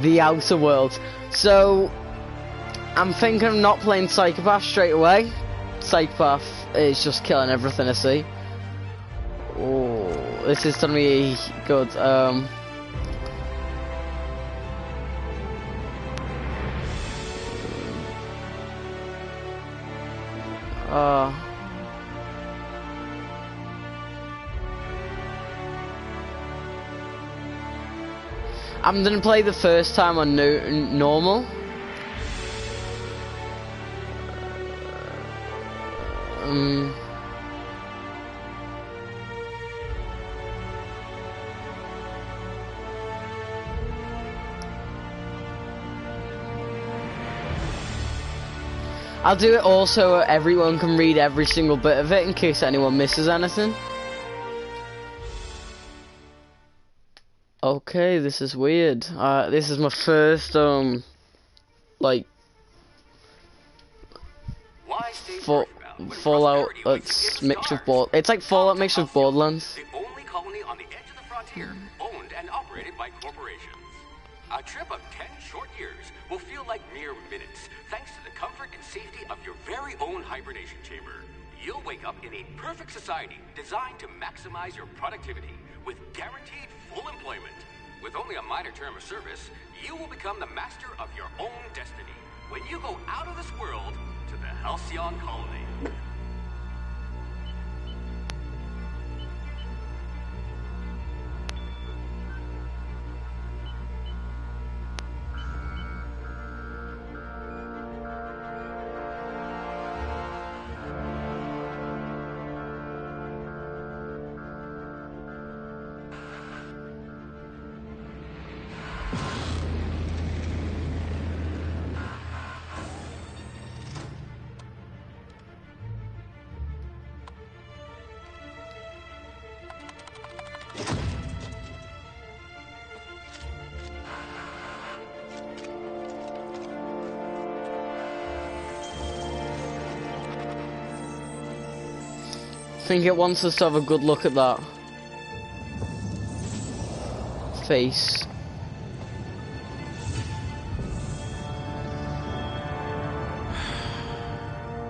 the Outer Worlds. So I'm thinking of not playing Psychopath straight away. Psychopath is just killing everything I see. Oh, this is gonna be good. I'm gonna play the first time on normal. I'll do it also so everyone can read every single bit of it in case anyone misses anything. Okay, this is weird. This is my first, like, Fallout. It's mixed with It's like Fallout mixed with Borderlands. The only colony on the edge of the frontier, owned and operated by corporations. A trip of 10 short years will feel like mere minutes, thanks to the comfort and safety of your very own hibernation chamber. You'll wake up in a perfect society designed to maximize your productivity with guaranteed full employment. With only a minor term of service, you will become the master of your own destiny when you go out of this world to the Halcyon Colony. I think it wants us to have a good look at that face.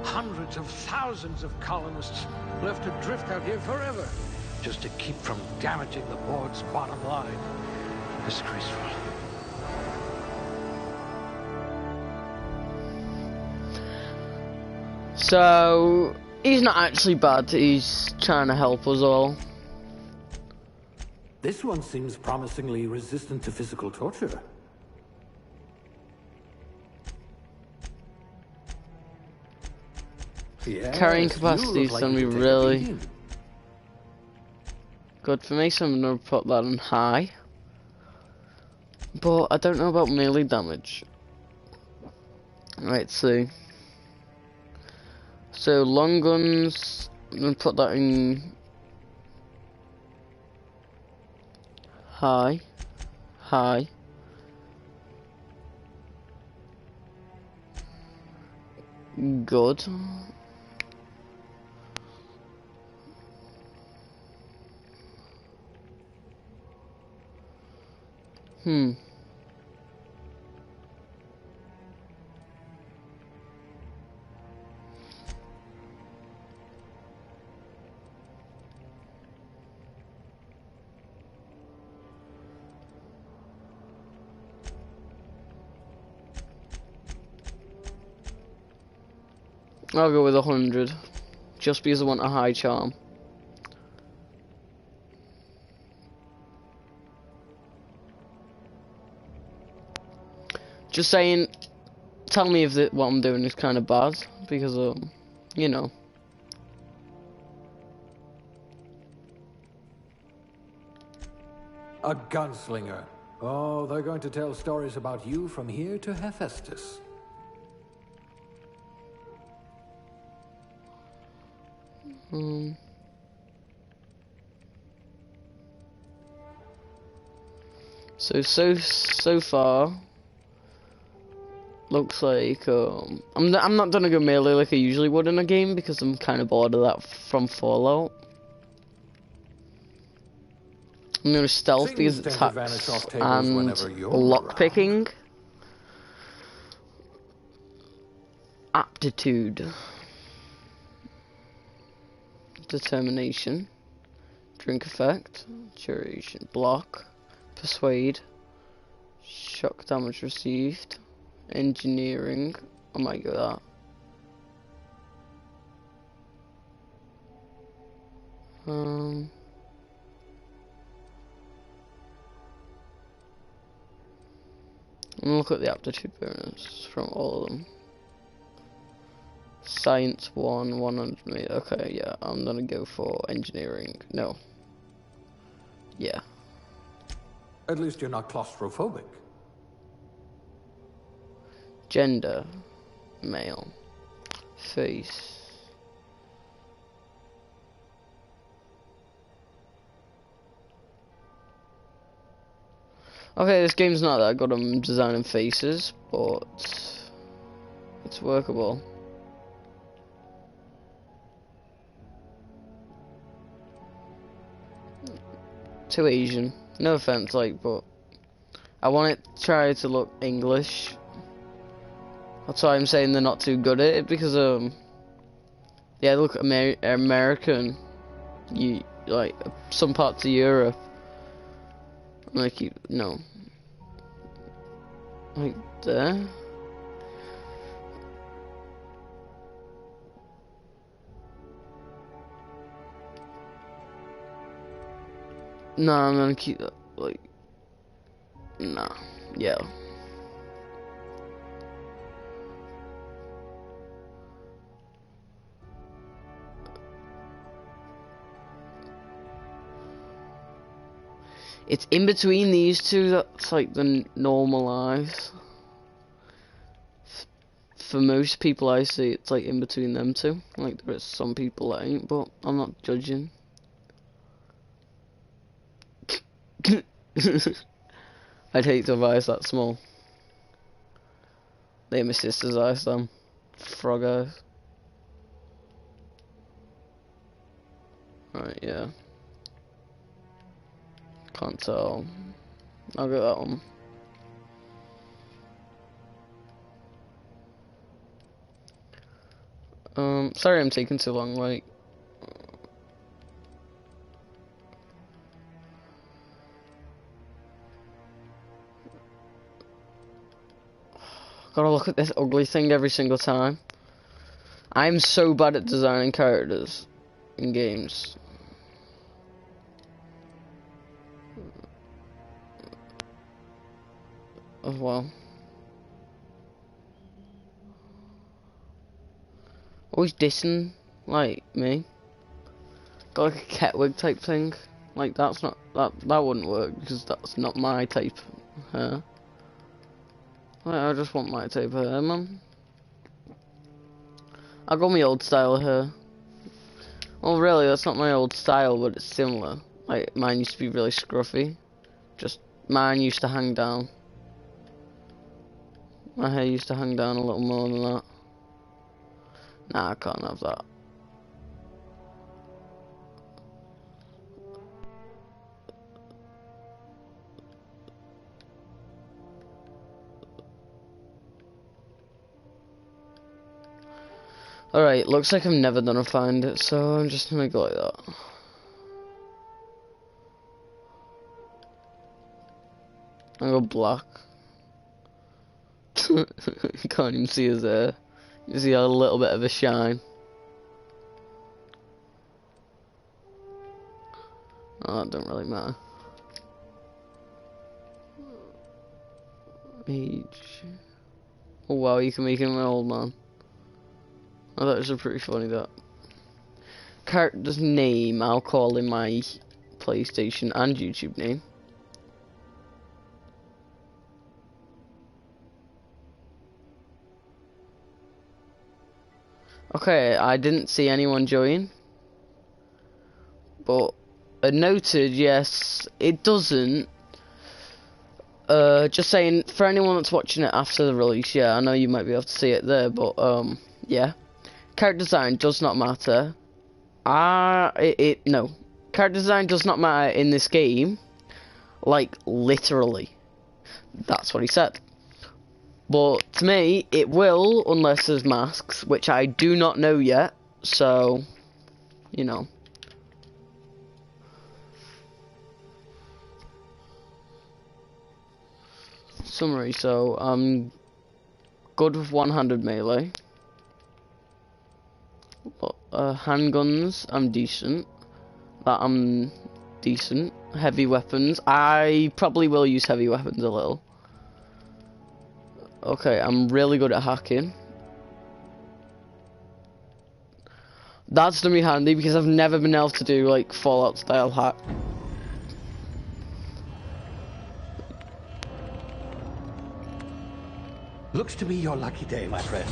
Hundreds of thousands of colonists left to drift out here forever, just to keep from damaging the board's bottom line. Disgraceful. So he's not actually bad, he's trying to help us all. This one seems promisingly resistant to physical torture. Yes, Carrying capacity is going to be really good for me, so I'm going to put that on high. But I don't know about melee damage. Right, so long guns, I'm going to put that in high. Good. I'll go with 100, just because I want a high charm. Just saying, tell me if what I'm doing is kind of bad, because, you know. A gunslinger. Oh, they're going to tell stories about you from here to Hephaestus. So far looks like I'm not gonna go melee like I usually would in a game because I'm kind of bored of that from Fallout. I'm gonna stealth because Things it's tend to vanish hacks off tables and whenever you're lock around. picking. Aptitude. Determination. Drink effect. Duration. Block. Persuade. Shock damage received. Engineering. I might go that. I'm gonna look at the aptitude bonus from all of them. Science 1, 100 meter. Okay, yeah, I'm gonna go for engineering. No. Yeah. At least you're not claustrophobic. Gender. Male. Face. Okay, this game's not that good on designing faces, but it's workable. Too Asian. No offense, like, but I want it to try to look English. That's why I'm saying they're not too good at it, because yeah, look American. You like some parts of Europe. Like no. Like there. No, I'm gonna keep that like nah. Yeah. It's in between these two that's like the normal eyes. For most people I see, it's like in between them two. Like there's some people that ain't, but I'm not judging. I'd hate to have eyes that small. They're my sister's eyes, them. Frog eyes. Right, yeah. Can't tell. I'll get that one. Sorry I'm taking too long, like. Gotta look at this ugly thing every single time. I'm so bad at designing characters in games. Oh well. Always dissing, like, me. Got like a Ketwig type thing. Like, that's not, that wouldn't work, because that's not my type hair. Like, I just want my type of hair, man. I got my old style hair. Well, really, that's not my old style, but it's similar. Like, mine used to be really scruffy. Just, mine used to hang down. My hair used to hang down a little more than that. Nah, I can't have that. Alright, looks like I'm never gonna find it, so I'm just gonna go like that. I'll go black. You can't even see his hair. You see a little bit of a shine. Oh, that don't really matter. Age. Oh wow, you can make him an old man. Oh, that was pretty funny, that. Character's name, I'll call him my PlayStation and YouTube name. Okay, I didn't see anyone join. But, noted, yes, it doesn't. Just saying, for anyone that's watching it after the release, yeah, I know you might be able to see it there, but, yeah. Character design does not matter. No. Character design does not matter in this game, Like, literally. That's what he said. But to me, it will, unless there's masks, which I do not know yet, so, you know. Summary, so I'm good with one-handed melee. But, handguns, I'm decent. I'm decent. Heavy weapons, I probably will use heavy weapons a little. Okay, I'm really good at hacking. That's gonna be handy because I've never been able to do like Fallout style hack. Looks to be your lucky day, my friend.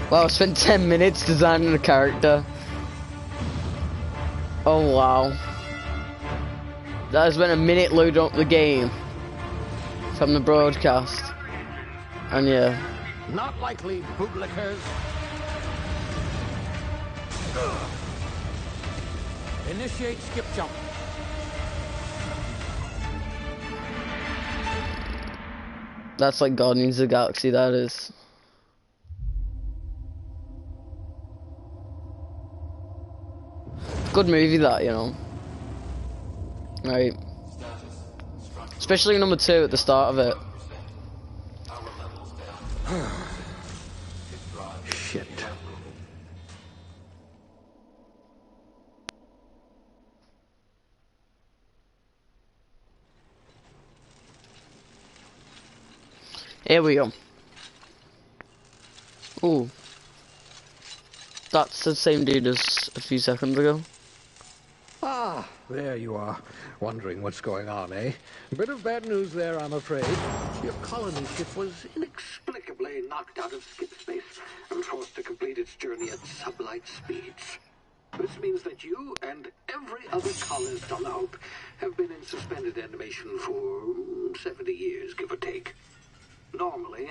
Wow, I spent 10 minutes designing a character. Oh wow. That has been a minute loading up the game from the broadcast. And yeah. Not likely, bootlickers. Initiate skip jump. That's like Guardians of the Galaxy, that is. Good movie that, you know. Right. Especially number 2 at the start of it. Shit. Here we go. Ooh. That's the same dude as a few seconds ago. Ah, there you are. Wondering what's going on, eh? A bit of bad news there, I'm afraid. Your colony ship was inexplicably knocked out of skip space and forced to complete its journey at sublight speeds. This means that you and every other colonist on the Hope have been in suspended animation for 70 years, give or take. Normally,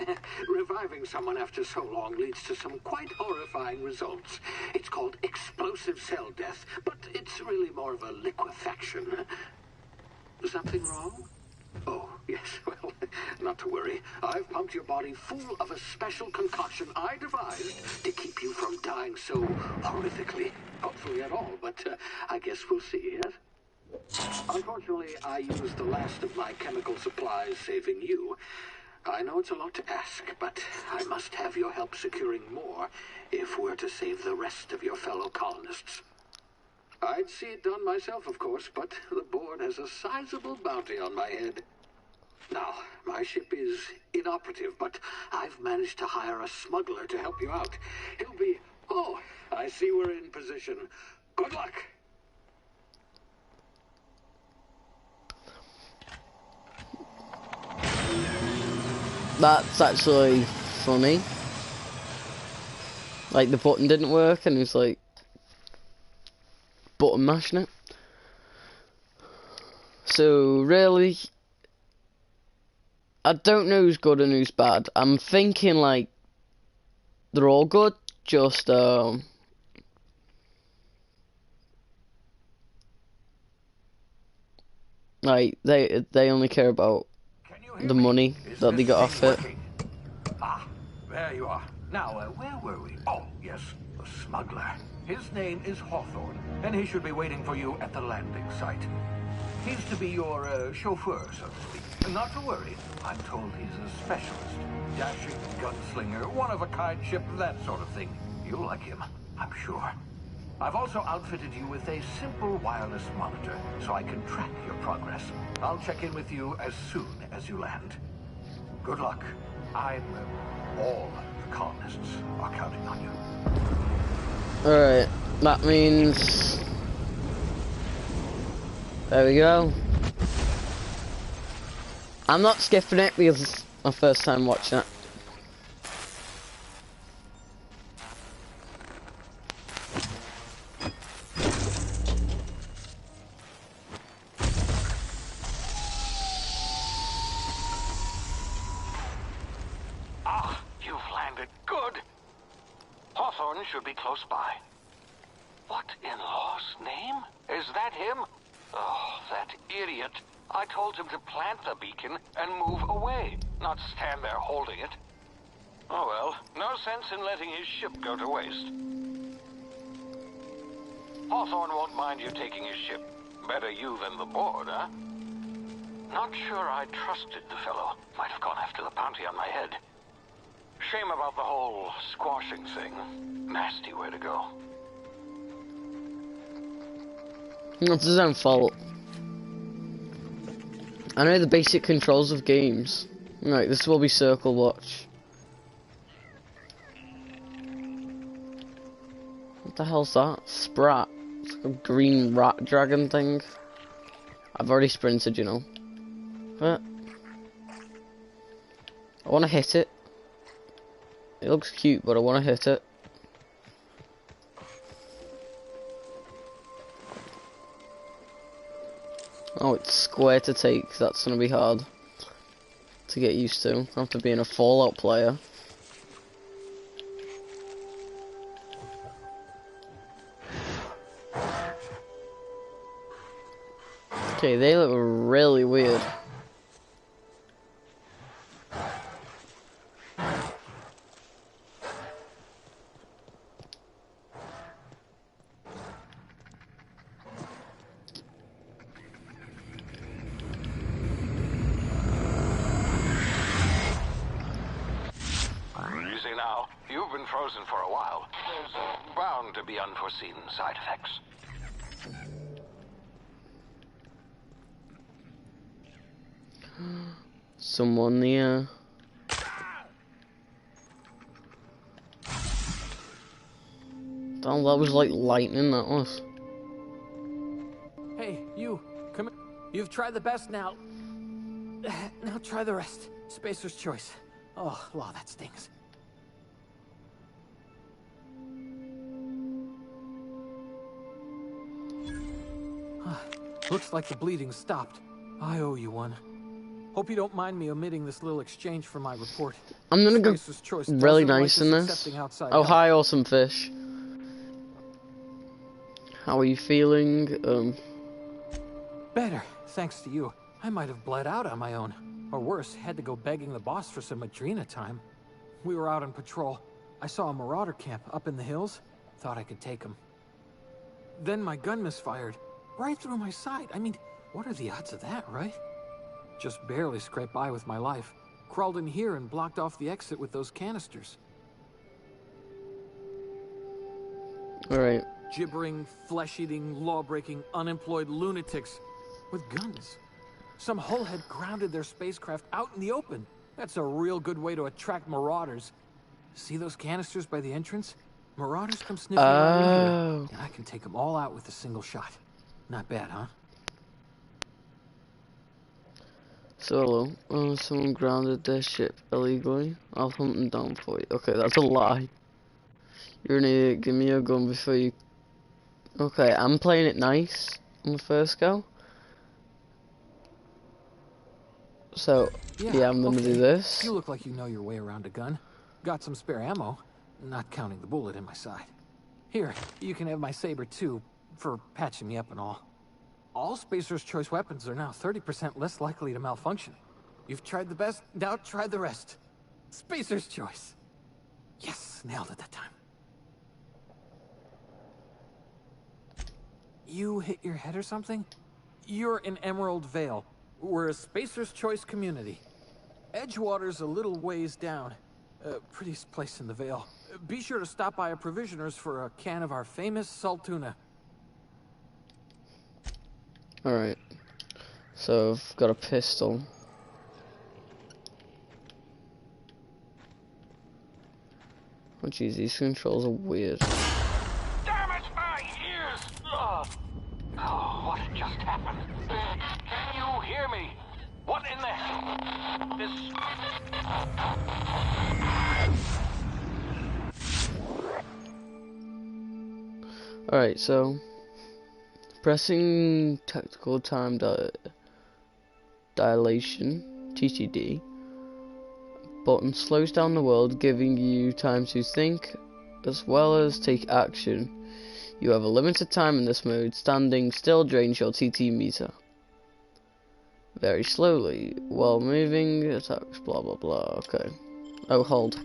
reviving someone after so long leads to some quite horrifying results. It's called explosive cell death, but it's really more of a liquefaction. Something wrong? Oh, yes, well, not to worry. I've pumped your body full of a special concoction I devised to keep you from dying so horrifically. Hopefully at all, but I guess we'll see, yes? Unfortunately, I used the last of my chemical supplies saving you. I know it's a lot to ask, but I must have your help securing more if we're to save the rest of your fellow colonists. I'd see it done myself, of course, but the board has a sizable bounty on my head. Now, my ship is inoperative, but I've managed to hire a smuggler to help you out. He'll be... Oh, I see we're in position. Good luck! That's actually funny. Like, the button didn't work and he was like button mashing it. So really, I don't know who's good and who's bad. I'm thinking like they're all good, just like they only care about the money that they got off it. Ah, there you are. Now, where were we? Oh, yes, the smuggler. His name is Hawthorne, and he should be waiting for you at the landing site. He's to be your chauffeur, so to speak. Not to worry, I'm told he's a specialist. Dashing gunslinger, one-of-a-kind ship, that sort of thing. You'll like him, I'm sure. I've also outfitted you with a simple wireless monitor, so I can track your progress. I'll check in with you as soon as you land. Good luck. All the colonists are counting on you. Alright, that means... There we go. I'm not skipping it because it's my first time watching it. Ah, you've landed. Good. Hawthorne should be close by. What in law's name? Is that him? Oh, that idiot. I told him to plant the beacon and move away, not stand there holding it. Oh well, no sense in letting his ship go to waste. Hawthorne won't mind you taking his ship. Better you than the board, huh? Not sure I trusted the fellow. Might have gone after the bounty on my head. Shame about the whole squashing thing. Nasty way to go. It's his own fault. I know the basic controls of games. Right, this will be circle watch. What the hell's that? Sprat. It's like a green rat dragon thing. I've already sprinted, you know. But I want to hit it. It looks cute, but I want to hit it. Oh, it's square to take. That's gonna be hard to get used to after being a Fallout player. Okay, they look really weird. Easy now. You've been frozen for a while. There's bound to be unforeseen side effects. Someone near. Damn, that was like lightning, that was. Hey, you, come here. You've tried the best now. Now try the rest. Spacer's choice. Oh, law, that stings. Looks like the bleeding stopped. I owe you one. Hope you don't mind me omitting this little exchange for my report. I'm gonna go Spacer's choice really doesn't nice like in us this. accepting outside Oh, help. hi, awesome fish. How are you feeling? Better, thanks to you. I might have bled out on my own. Or worse, had to go begging the boss for some Adrena time. We were out on patrol. I saw a marauder camp up in the hills. Thought I could take him. Then my gun misfired. Right through my side. I mean, what are the odds of that, right? Just barely scraped by with my life. Crawled in here and blocked off the exit with those canisters. Alright. Gibbering, flesh-eating, law-breaking, unemployed lunatics with guns. Some hull had grounded their spacecraft out in the open. That's a real good way to attract marauders. See those canisters by the entrance? Marauders come sniffing around in here, and I can take them all out with a single shot. Not bad, huh? Solo. Someone grounded their ship illegally. I'll hunt them down for you. Okay, that's a lie. You're an idiot. Give me your gun before you... Okay, I'm playing it nice on the first go. So, yeah, I'm gonna do this. You look like you know your way around a gun. Got some spare ammo, not counting the bullet in my side. Here, you can have my saber too, for patching me up and all. All Spacer's choice weapons are now 30% less likely to malfunction. You've tried the best, now try the rest. Spacer's choice. Yes, nailed it that time. You hit your head or something? You're in Emerald Vale. We're a Spacer's Choice community. Edgewater's a little ways down. Prettiest place in the Vale. Be sure to stop by a provisioner's for a can of our famous salt tuna. Alright. So, I've got a pistol. Oh jeez, these controls are weird. Damn it, my ears! Oh, what just happened? Can you hear me? What in the hell? This... Alright, so... Pressing tactical time dilation, TTD, button slows down the world, giving you time to think as well as take action. You have a limited time in this mode. Standing still drains your TT meter. Very slowly. While moving, attacks, blah blah blah. Okay. Oh, hold.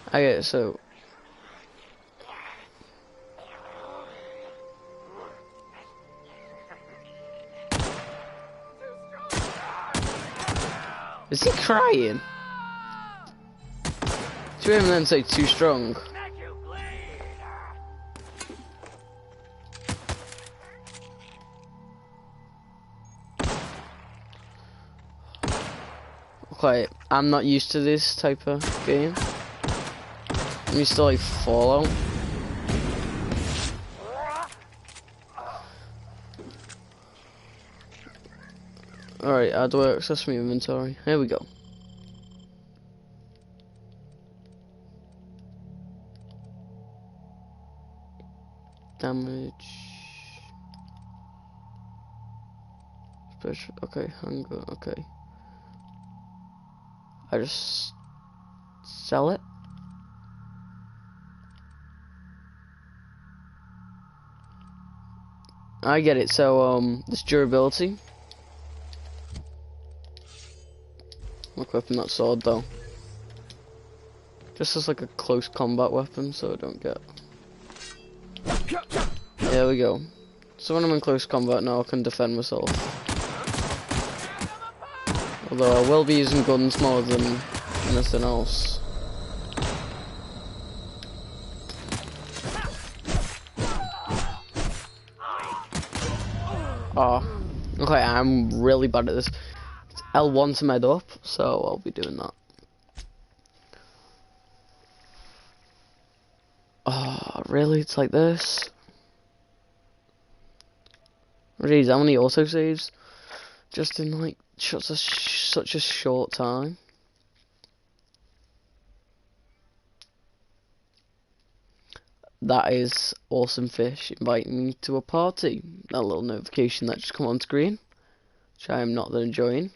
Okay, so... Is he crying? Do you even then say too strong? Okay, I'm not used to this type of game. I'm used to like Fallout. Alright, how do I access my inventory? Here we go. Damage. Special. Okay, hunger. Okay. I just sell it. I get it. So this durability. I'm equipping that sword though. Just as like a close combat weapon, so I don't get. There we go. So when I'm in close combat now, I can defend myself. Although I will be using guns more than anything else. Oh, okay, I'm really bad at this. It's L1 to med up, so I'll be doing that. Oh, really? It's like this? Jeez, how many autosaves? Just in like such a short time. That is awesome fish inviting me to a party. That little notification that just come on screen, which I am not enjoying.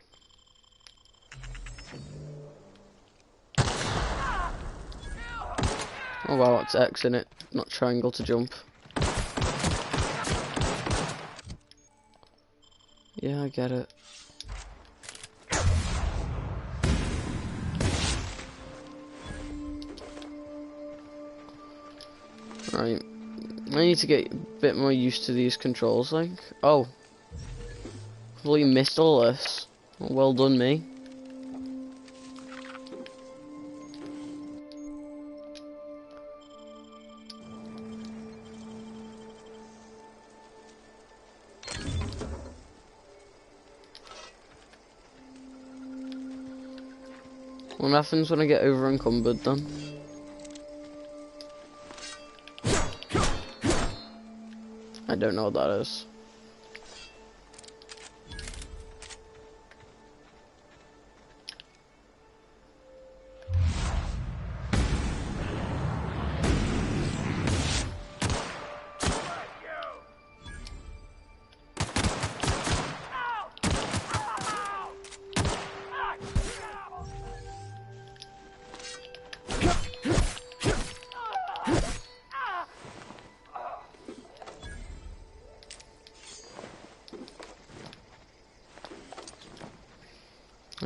Oh wow, it's X in it, not triangle to jump. Yeah, I get it. Right, I need to get a bit more used to these controls, like. Oh, completely missed all this. Well done, me. What happens when I get over encumbered then? I don't know what that is.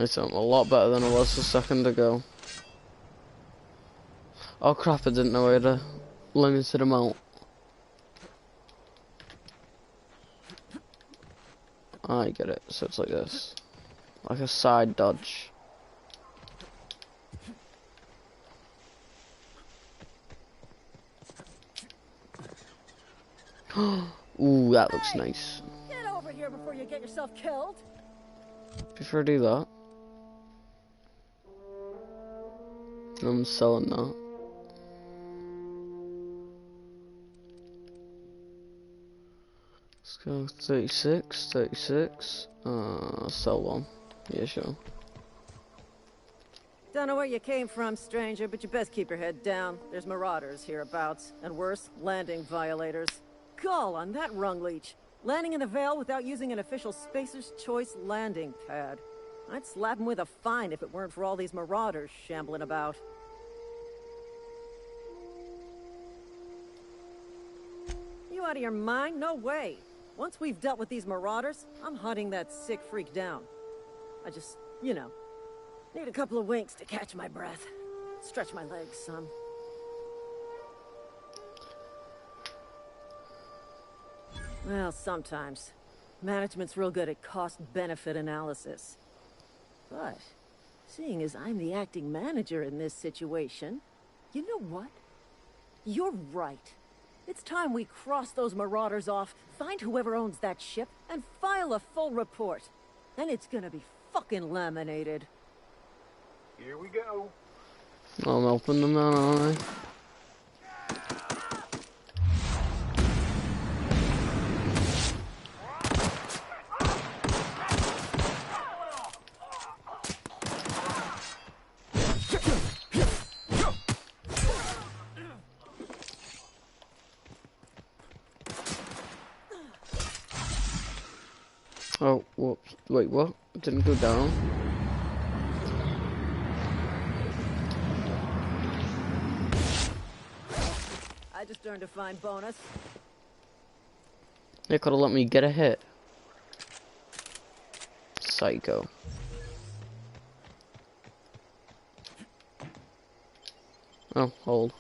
It's a lot better than it was a second ago. Oh crap, I didn't know I had a limited amount. I get it, so it's like this. Like a side dodge. Ooh, that looks nice. Get over here before you get yourself killed. Before I do that, I'm selling that. Let's go 36, 36. Sell one. Yeah, sure. Don't know where you came from, stranger, but you best keep your head down. There's marauders hereabouts, and worse, landing violators. Gall on that rung leech. Landing in the Vale without using an official Spacer's Choice landing pad. I'd slap him with a fine if it weren't for all these marauders shambling about. You out of your mind? No way. Once we've dealt with these marauders, I'm hunting that sick freak down. I just, you know, need a couple of winks to catch my breath. Stretch my legs some. Well, sometimes. Management's real good at cost-benefit analysis. But, seeing as I'm the acting manager in this situation, you know what? You're right. It's time we cross those marauders off, find whoever owns that ship, and file a full report. Then it's gonna be fucking laminated. Here we go. I'm helping them out, aren't I? Oh, whoops. Wait, what? It didn't go down. I just earned a fine bonus. They could have let me get a hit. Psycho. Oh, hold.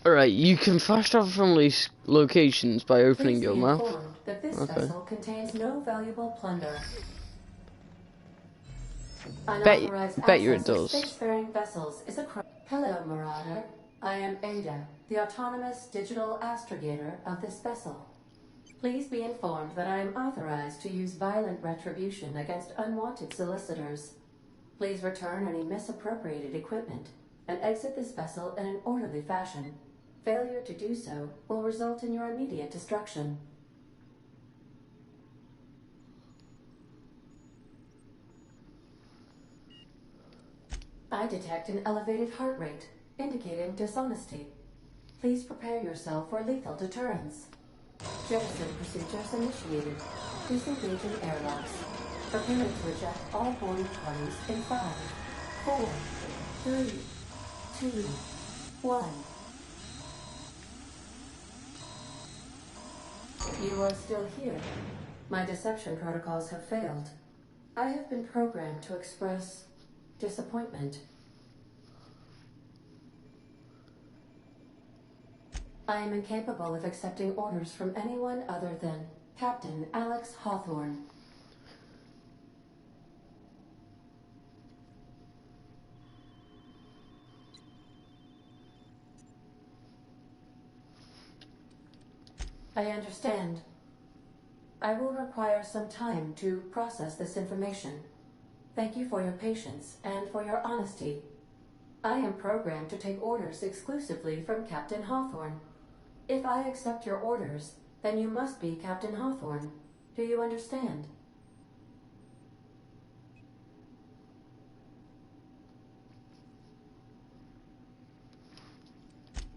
Alright, you can fast travel from these locations by opening Please your be map. informed that this vessel contains no valuable plunder. Unauthorized Bet you it access to does. spacefaring vessels is a crime. Hello, Marauder. I am Ada, the autonomous digital astrogator of this vessel. Please be informed that I am authorized to use violent retribution against unwanted solicitors. Please return any misappropriated equipment and exit this vessel in an orderly fashion. Failure to do so will result in your immediate destruction. I detect an elevated heart rate, indicating dishonesty. Please prepare yourself for lethal deterrence. Jettison procedures initiated. Disengaging airlocks. Preparing to eject all boarding parties in 5, 4, 3, 2, 1. You are still here. My deception protocols have failed. I have been programmed to express disappointment. I am incapable of accepting orders from anyone other than Captain Alex Hawthorne. I understand. I will require some time to process this information. Thank you for your patience and for your honesty. I am programmed to take orders exclusively from Captain Hawthorne. If I accept your orders, then you must be Captain Hawthorne. Do you understand?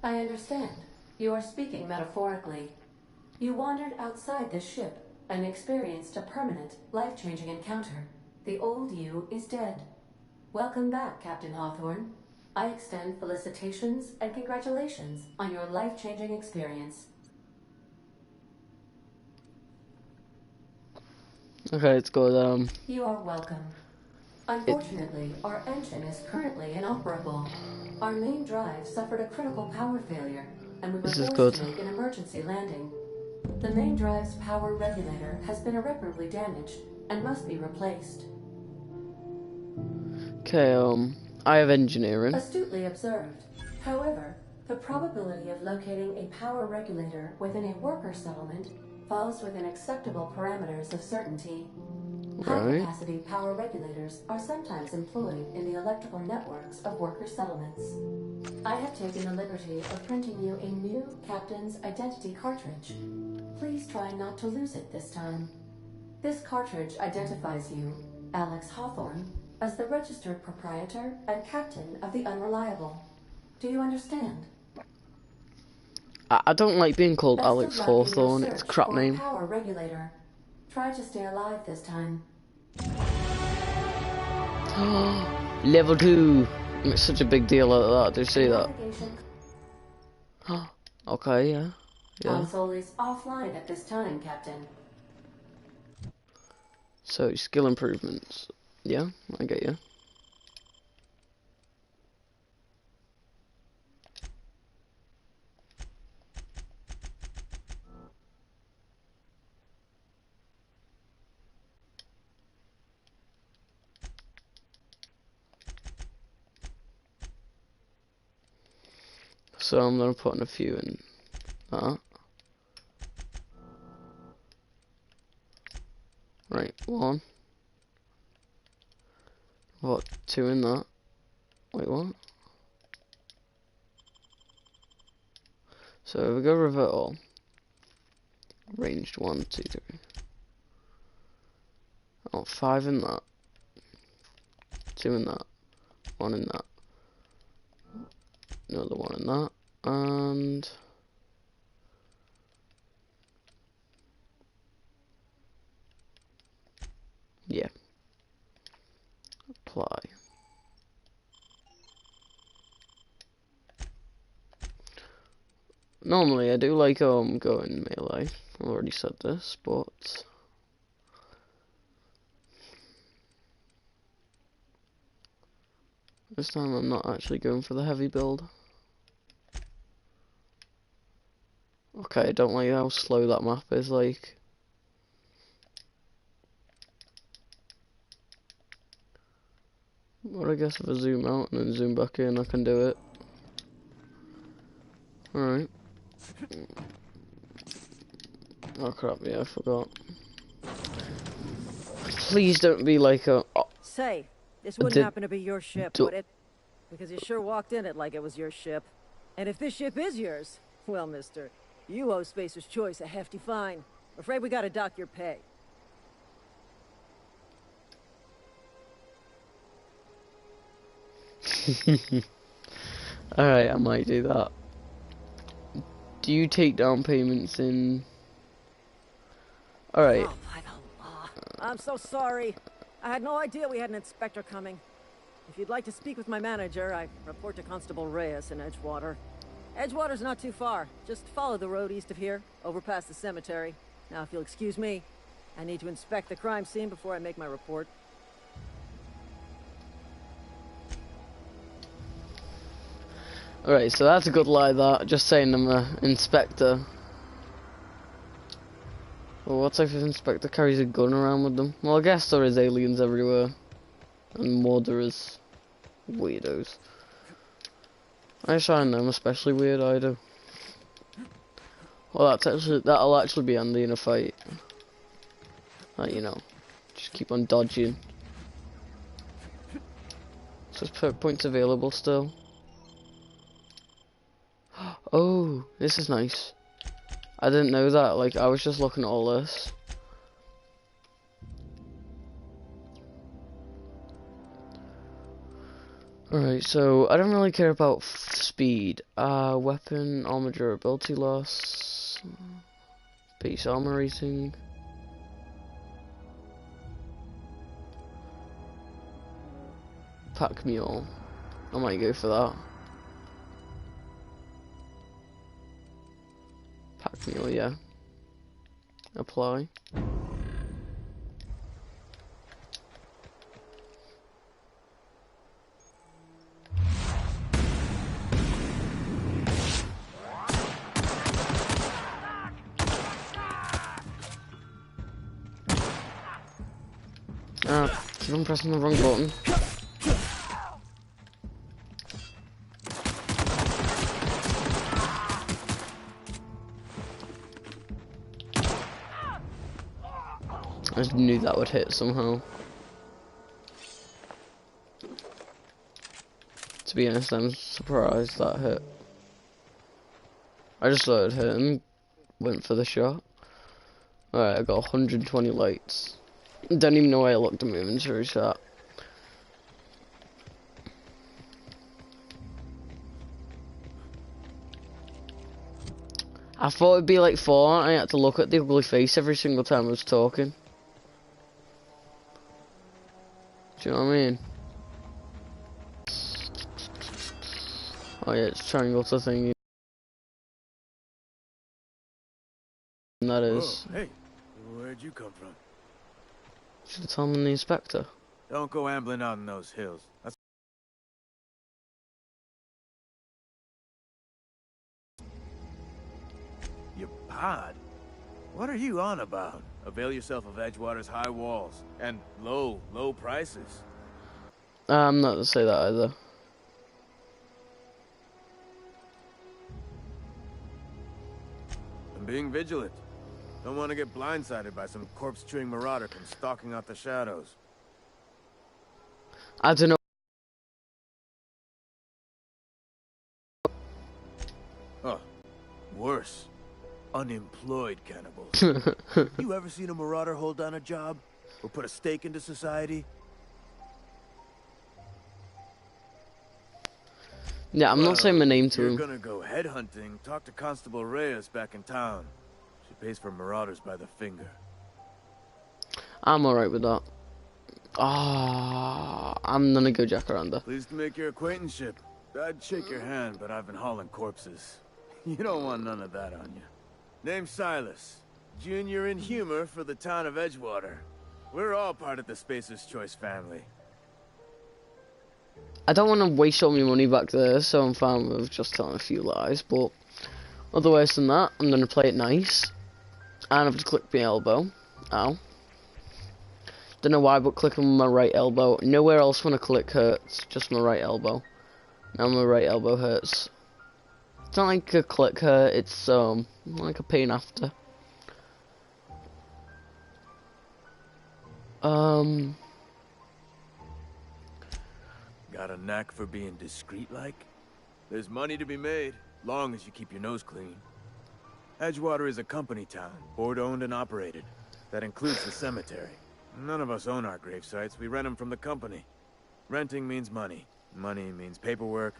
I understand. You are speaking metaphorically. You wandered outside this ship and experienced a permanent, life-changing encounter. The old you is dead. Welcome back, Captain Hawthorne. I extend felicitations and congratulations on your life-changing experience. Okay, let's go. You are welcome. Unfortunately, our engine is currently inoperable. Our main drive suffered a critical power failure, and we were This is forced good. to make an emergency landing. The main drive's power regulator has been irreparably damaged and must be replaced. Okay, I have engineering. Astutely observed. However, the probability of locating a power regulator within a worker settlement falls within acceptable parameters of certainty. Right. High-capacity power regulators are sometimes employed in the electrical networks of worker settlements. I have taken the liberty of printing you a new captain's identity cartridge. Please try not to lose it this time. This cartridge identifies you, Alex Hawthorne, as the registered proprietor and captain of the Unreliable. Do you understand? I don't like being called Best of Alex luck in your Hawthorne. It's a search crap for name. Power regulator. Try to stay alive this time. Level 2. It's such a big deal like that. Do you see that? Navigation Okay, yeah. console is offline at this time, Captain. So, skill improvements. Yeah, I get you. So I'm gonna put in a few in that. Right, 1. What? 2 in that. Wait, what? So if we go revert all. Ranged 1, 2, 3. Oh, 5 in that. 2 in that. 1 in that. Another 1 in that. And yeah. Apply. Normally I do like going melee. I already said this, but this time I'm not actually going for the heavy build. Okay, I don't like how slow that map is, like. But I guess if I zoom out and then zoom back in, I can do it. Alright. Oh crap, yeah, I forgot. Please don't be like a... Oh, Say, this wouldn't happen to be your ship, would it? Because you sure walked in it like it was your ship. And if this ship is yours, well, mister, you owe Spacer's Choice a hefty fine. Afraid we gotta dock your pay. Alright, I might do that. Do you take down payments in... Alright. Oh, by the law. I'm so sorry. I had no idea we had an inspector coming. If you'd like to speak with my manager, I report to Constable Reyes in Edgewater. Edgewater's not too far. Just follow the road east of here, over past the cemetery. Now, if you'll excuse me, I need to inspect the crime scene before I make my report. Alright, so that's a good lie, that. Just saying I'm an inspector. Well, what type of inspector carries a gun around with them? Well, I guess there is aliens everywhere. And murderers. Weirdos. I find them especially weird, I do. Well, that'll actually be handy in a fight. Like, you know, just keep on dodging. So there's points available still. Oh, this is nice. I didn't know that, like, I was just looking at all this. Alright, so I don't really care about speed. Weapon, armor durability loss, base armor rating. Pack mule. I might go for that. Pack mule, yeah. Apply. Keep on pressing the wrong button. I just knew that would hit somehow. To be honest, I'm surprised that hit. I just thought it hit and went for the shot. Alright, I got 120 lights. Don't even know why I looked at my inventory shot. I thought it'd be like Fallout. I had to look at the ugly face every single time I was talking. Do you know what I mean? Oh yeah, it's triangle to thingy. And that is. Whoa, hey, where'd you come from? Should have told him the inspector. Don't go ambling out in those hills. That's... Your pod? What are you on about? Avail yourself of Edgewater's high walls and low prices. I'm not to say that either. I'm being vigilant. Don't want to get blindsided by some corpse-chewing marauder come stalking out the shadows. I don't know. Oh, worse. Unemployed cannibals. You ever seen a marauder hold down a job? Or put a stake into society? Yeah, I'm not saying my name to If him. you're gonna go headhunting, talk to Constable Reyes back in town. She pays for marauders by the finger. I'm alright with that. Ah, I'm gonna go jacaranda. Pleased to make your acquaintanceship. I'd shake your hand, but I've been hauling corpses. You don't want none of that on you. Name's Silas. Junior in humor for the town of Edgewater. We're all part of the Spacer's Choice family. I don't want to waste all my money back there, so I'm fine with just telling a few lies, but otherwise than that, I'm gonna play it nice. And I've just clicked my elbow. Ow. Don't know why, but clicking my right elbow. Nowhere else when I click hurts, just my right elbow. Now my right elbow hurts. It's not like a click hurt, it's like a pain after. Got a knack for being discreet-like? There's money to be made, long as you keep your nose clean. Edgewater is a company town, board-owned and operated. That includes the cemetery. None of us own our grave sites, we rent them from the company. Renting means money. Money means paperwork.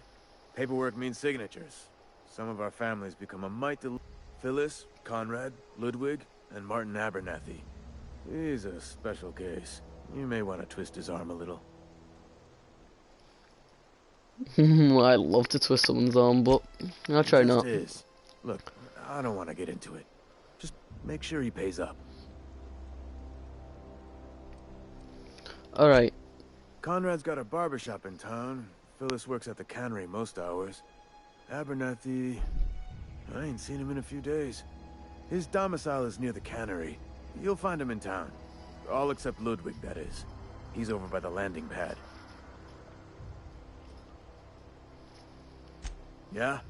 Paperwork means signatures. Some of our families become a mite to... Phyllis, Conrad, Ludwig, and Martin Abernathy. He's a special case. You may want to twist his arm a little. I'd love to twist someone's arm, but I'll try It just not. is. Look, I don't want to get into it. Just make sure he pays up. Alright. Conrad's got a barbershop in town. Phyllis works at the cannery most hours. Abernathy... I ain't seen him in a few days. His domicile is near the cannery. You'll find him in town. All except Ludwig, that is. He's over by the landing pad. Yeah?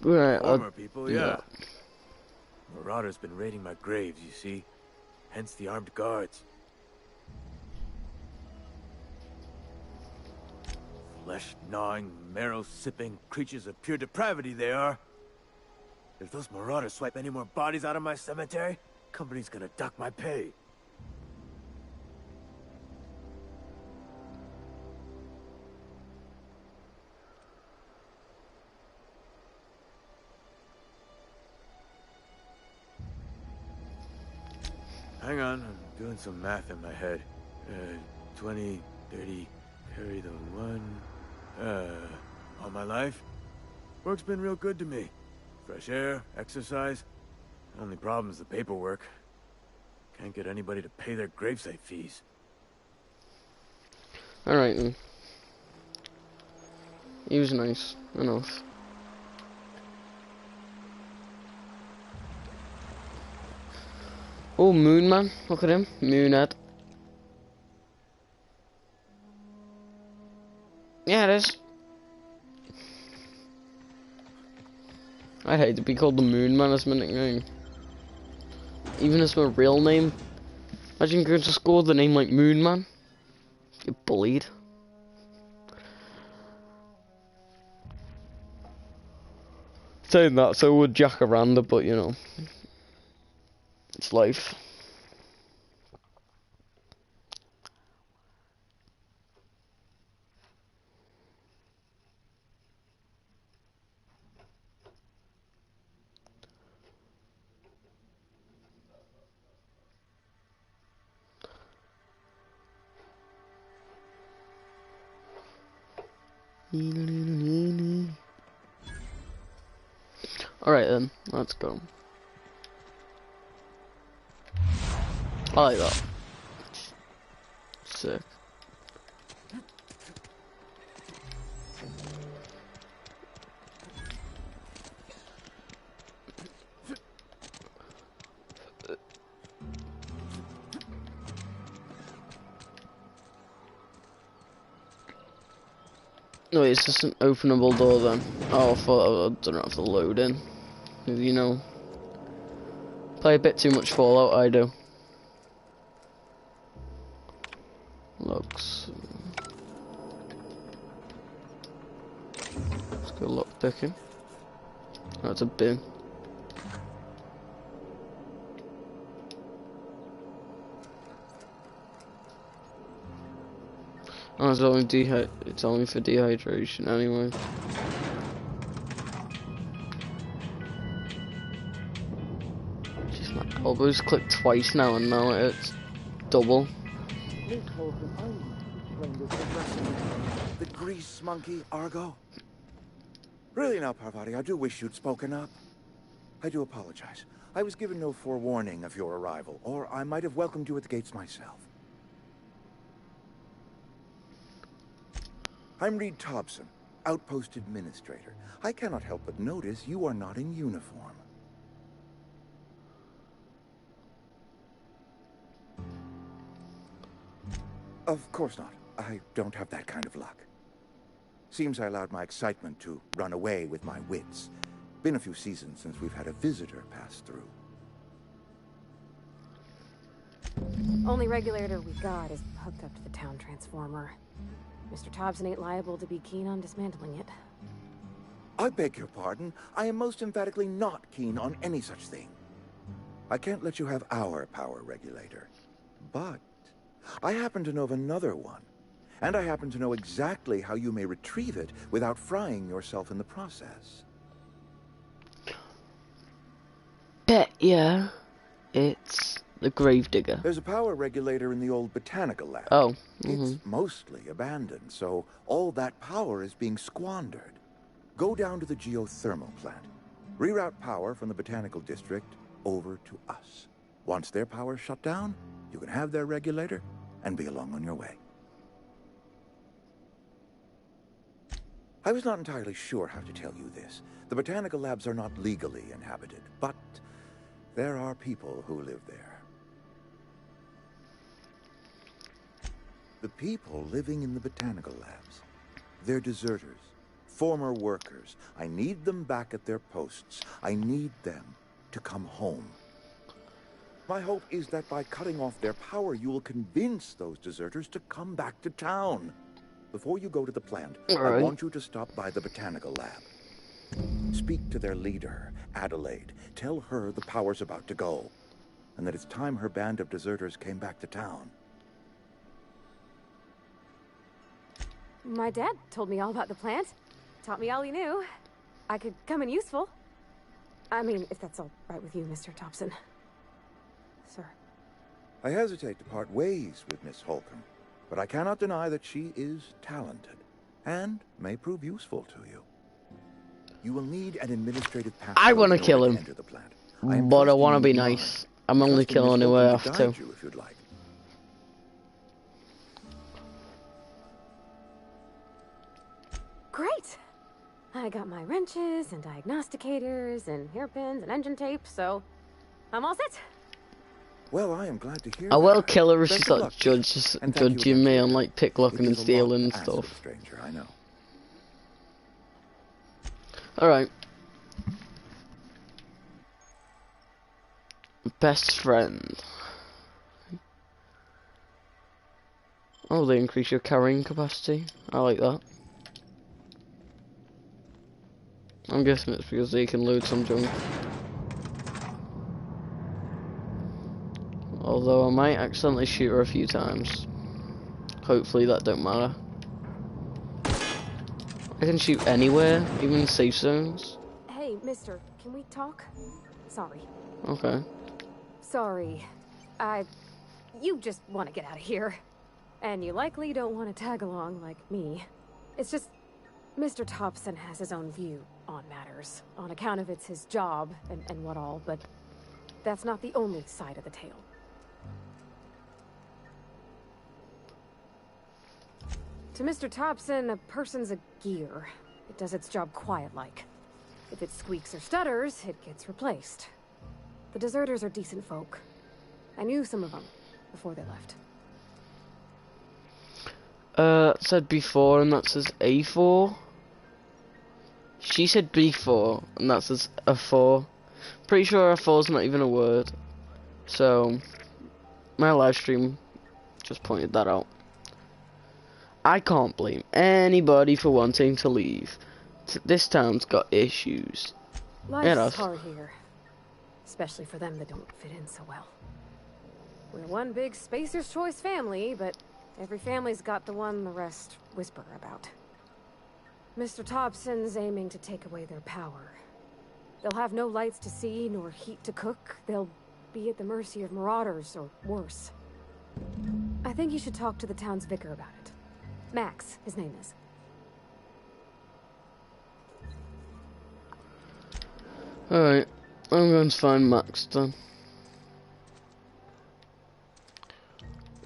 Right, Former people, yeah. Marauder's been raiding my graves, you see. Hence the armed guards. Flesh-gnawing, marrow-sipping creatures of pure depravity they are. If those marauders swipe any more bodies out of my cemetery, company's gonna duck my pay. Hang on, I'm doing some math in my head. 20, 30, carry the one... all my life? Work's been real good to me. Fresh air, exercise. Only problem's the paperwork. Can't get anybody to pay their gravesite fees. Alright then. He was nice enough. Oh, Moon Man. Look at him. Moonhead. Yeah, it is. I'd hate to be called the Moon Man as my nickname. Even as my real name. Imagine going to school with a name like Moon Man. Get bullied. Saying that, so would Jacaranda, but you know. It's life. Alright then, let's go. I like that. Sick. No, it's just an openable door then. Oh, I thought I don't have to load in. You know, play a bit too much Fallout, I do. Looks. Let's go lock picking. That's a bin. Oh, it's only for dehydration anyway. Just my elbows click twice now and now it's double. The grease monkey, Argo? Really now, Parvati, I do wish you'd spoken up. I do apologize. I was given no forewarning of your arrival, or I might have welcomed you at the gates myself. I'm Reed Thompson, Outpost Administrator. I cannot help but notice you are not in uniform. Of course not. I don't have that kind of luck. Seems I allowed my excitement to run away with my wits. Been a few seasons since we've had a visitor pass through. Only regulator we got is hooked up to the town transformer. Mr. Thompson ain't liable to be keen on dismantling it. I beg your pardon. I am most emphatically not keen on any such thing. I can't let you have our power regulator. But I happen to know of another one. And I happen to know exactly how you may retrieve it without frying yourself in the process. Bet yeah, it's the Gravedigger. There's a power regulator in the old botanical lab. Oh. It's mostly abandoned, so all that power is being squandered. Go down to the geothermal plant. Reroute power from the botanical district over to us. Once their power's shut down, you can have their regulator and be along on your way. I was not entirely sure how to tell you this. The botanical labs are not legally inhabited, but there are people who live there. The people living in the botanical labs, they're deserters, former workers. I need them back at their posts. I need them to come home. My hope is that by cutting off their power, you will convince those deserters to come back to town. Before you go to the plant, I want you to stop by the botanical lab. Speak to their leader, Adelaide. Tell her the power's about to go, and that it's time her band of deserters came back to town. My dad told me all about the plant. Taught me all he knew. I could come in useful. I mean, if that's all right with you, Mr. Thompson. Sir. I hesitate to part ways with Miss Holcomb, but I cannot deny that she is talented and may prove useful to you. You will need an administrative pass. I want to kill him, but I want to be you nice. I'm only killing who I have to. You if you'd like. Great! I got my wrenches and diagnosticators and hairpins and engine tape, so I'm all set. Well, I am glad to hear I will that. kill her if Best she's of like luck. judging me on like picklocking and It is a stealing and lot to ask of a stuff. stranger, I know. Alright. Best friend. Oh, they increase your carrying capacity. I like that. I'm guessing it's because they can load some junk. Although I might accidentally shoot her a few times. Hopefully that don't matter. I can shoot anywhere, even safe zones. Hey, mister, can we talk? Sorry. Okay. Sorry. You just want to get out of here. And you likely don't want to tag along like me. It's just, Mr. Thompson has his own view on matters, on account of it's his job and what all, but that's not the only side of the tale. To Mr. Thompson, a person's a gear. It does its job quiet-like. If it squeaks or stutters, it gets replaced. The deserters are decent folk. I knew some of them before they left. It said B4 and that says A4. She said B4 and that says A4. Pretty sure A4 is not even a word. So, my live stream just pointed that out. I can't blame anybody for wanting to leave. This town's got issues. Life's hard here. Especially for them that don't fit in so well. We're one big Spacer's Choice family, but every family's got the one the rest whisper about. Mr. Thompson's aiming to take away their power. They'll have no lights to see, nor heat to cook. They'll be at the mercy of marauders, or worse. I think you should talk to the town's vicar about it. Max, his name is. Alright, I'm going to find Max then.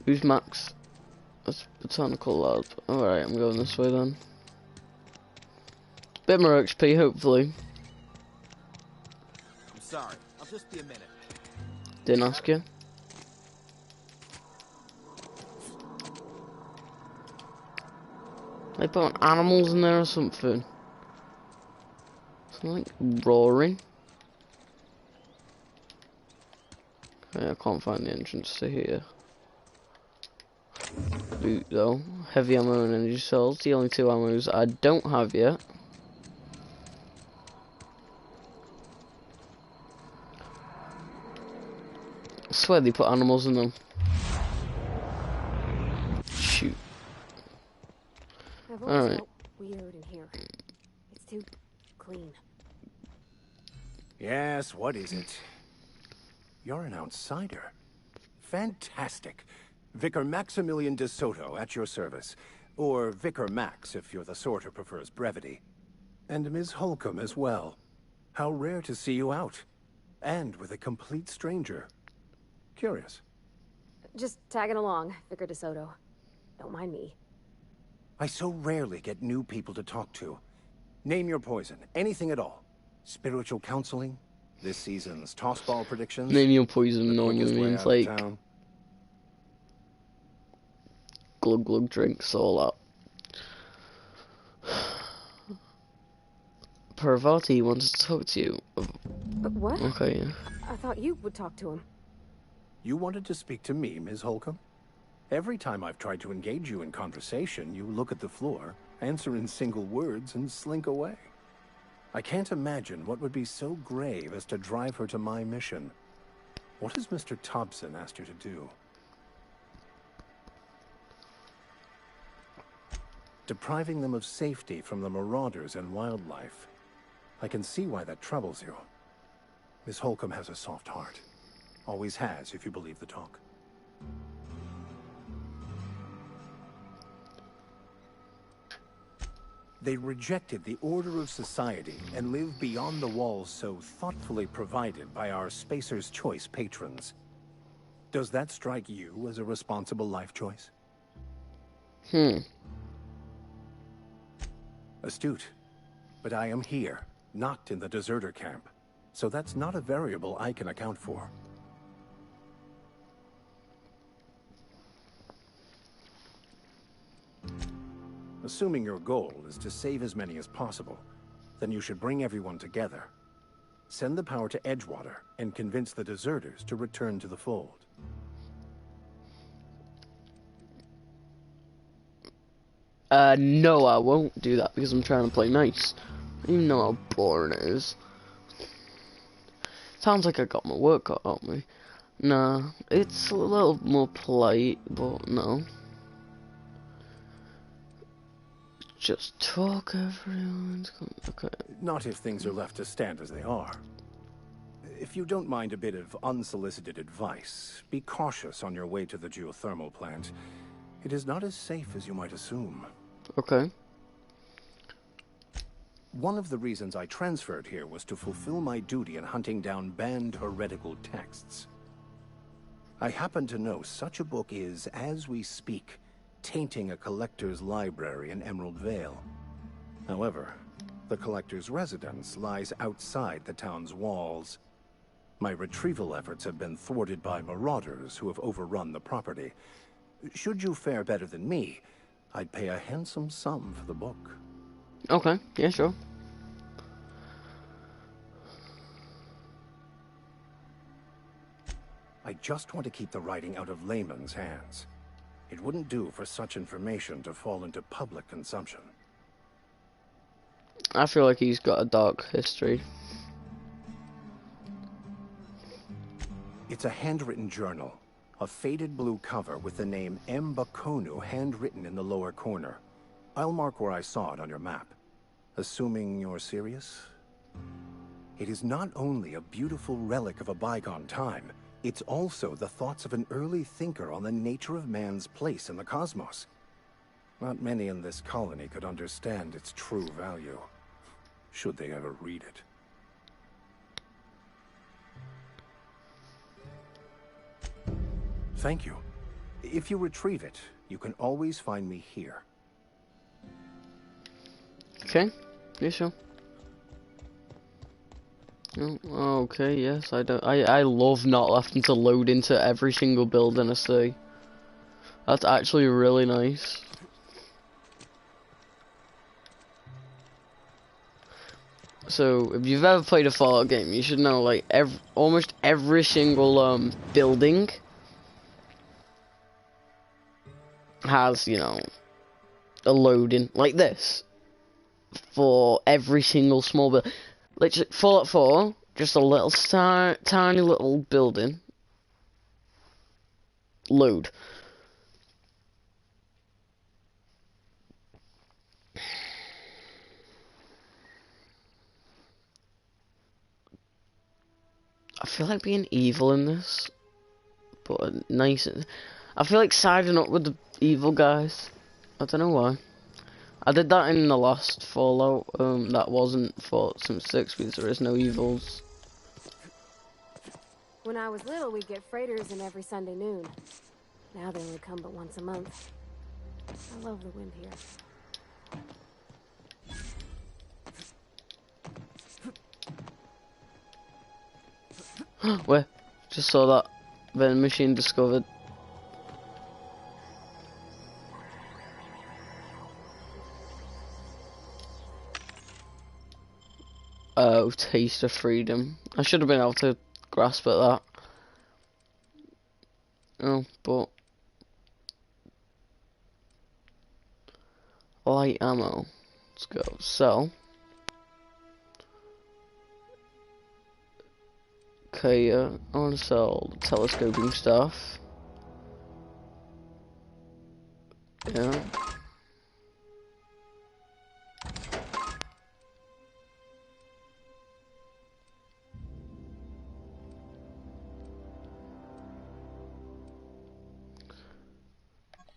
Who's Max? That's botanical lab. Alright, I'm going this way then. Bit more XP, hopefully. I'm sorry, I'll just be a minute. Didn't ask you. They put animals in there or something. Something like roaring. Okay, I can't find the entrance to here. Loot though. Heavy ammo and energy cells. The only two ammos I don't have yet. I swear they put animals in them. Shoot. I've always felt weird in here. It's too clean. Yes, what is it? You're an outsider. Fantastic. Vicar Maximilian de Soto at your service. Or Vicar Max, if you're the sort who prefers brevity. And Ms. Holcomb as well. How rare to see you out. And with a complete stranger. Curious. Just tagging along, Vicar de Soto. Don't mind me. I so rarely get new people to talk to. Name your poison. Anything at all. Spiritual counseling? This season's tossball predictions? Name your poison normally means like glug glug drinks, all that. Parvati wants to talk to you. But what? Okay, yeah. I thought you would talk to him. You wanted to speak to me, Ms. Holcomb? Every time I've tried to engage you in conversation, you look at the floor, answer in single words, and slink away. I can't imagine what would be so grave as to drive her to my mission. What has Mr. Thompson asked you to do? Depriving them of safety from the marauders and wildlife. I can see why that troubles you. Miss Holcomb has a soft heart. Always has, if you believe the talk. They rejected the order of society and live beyond the walls so thoughtfully provided by our Spacer's Choice patrons. Does that strike you as a responsible life choice? Astute. But I am here, not in the deserter camp. So that's not a variable I can account for. Assuming your goal is to save as many as possible, then you should bring everyone together. Send the power to Edgewater and convince the deserters to return to the fold. No, I won't do that because I'm trying to play nice. You know how boring it is. Sounds like I got my work cut out of me. Nah, it's a little more polite, but no. Just talk, everyone's okay. Not if things are left to stand as they are. If you don't mind a bit of unsolicited advice, be cautious on your way to the geothermal plant. It is not as safe as you might assume. Okay. One of the reasons I transferred here was to fulfill my duty in hunting down banned heretical texts. I happen to know such a book is, as we speak, tainting a collector's library in Emerald Vale. However, the collector's residence lies outside the town's walls. My retrieval efforts have been thwarted by marauders who have overrun the property. Should you fare better than me, I'd pay a handsome sum for the book. Okay, yeah, sure. I just want to keep the writing out of layman's hands. It wouldn't do for such information to fall into public consumption. I feel like he's got a dark history. It's a handwritten journal. A faded blue cover with the name M. Bakonu handwritten in the lower corner. I'll mark where I saw it on your map. Assuming you're serious? It is not only a beautiful relic of a bygone time, it's also the thoughts of an early thinker on the nature of man's place in the cosmos. Not many in this colony could understand its true value, should they ever read it. Thank you. If you retrieve it, you can always find me here. Okay, yeah, sure. Oh, okay, yes, I love not having to load into every single building I see. That's actually really nice. So, if you've ever played a Fallout game, you should know, like, almost every single, building has, you know, a loading like this for every single small building. Literally, Fallout 4, just a little tiny little building. Load. I feel like being evil in this, but nice. I feel like siding up with the evil guys. I don't know why. I did that in the last Fallout. That wasn't Fallout Sim 6 because there is no evils. When I was little, we'd get freighters in every Sunday noon. Now they only come but once a month. I love the wind here. Where? Just saw that vending machine discovered. Oh, taste of freedom. I should have been able to grasp at that. Oh, but light ammo. Let's go. Sell. Okay, I want to sell the telescoping stuff. Yeah.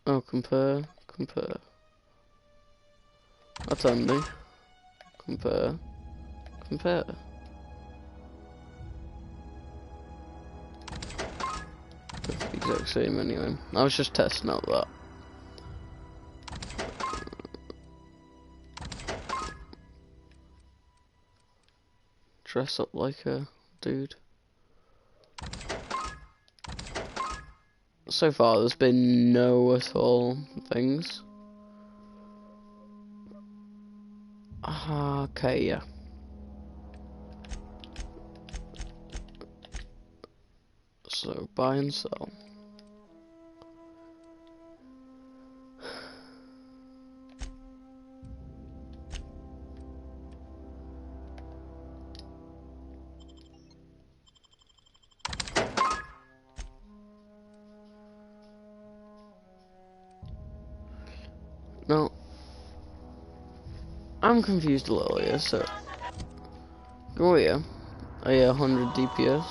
Oh, compare. That's handy. Compare. That's the exact same anyway. I was just testing out that. Dress up like a dude. So far, there's been no at all things. Okay, yeah. So, buy and sell. No. I'm confused a little here, so... Go here. Oh yeah, 100 DPS.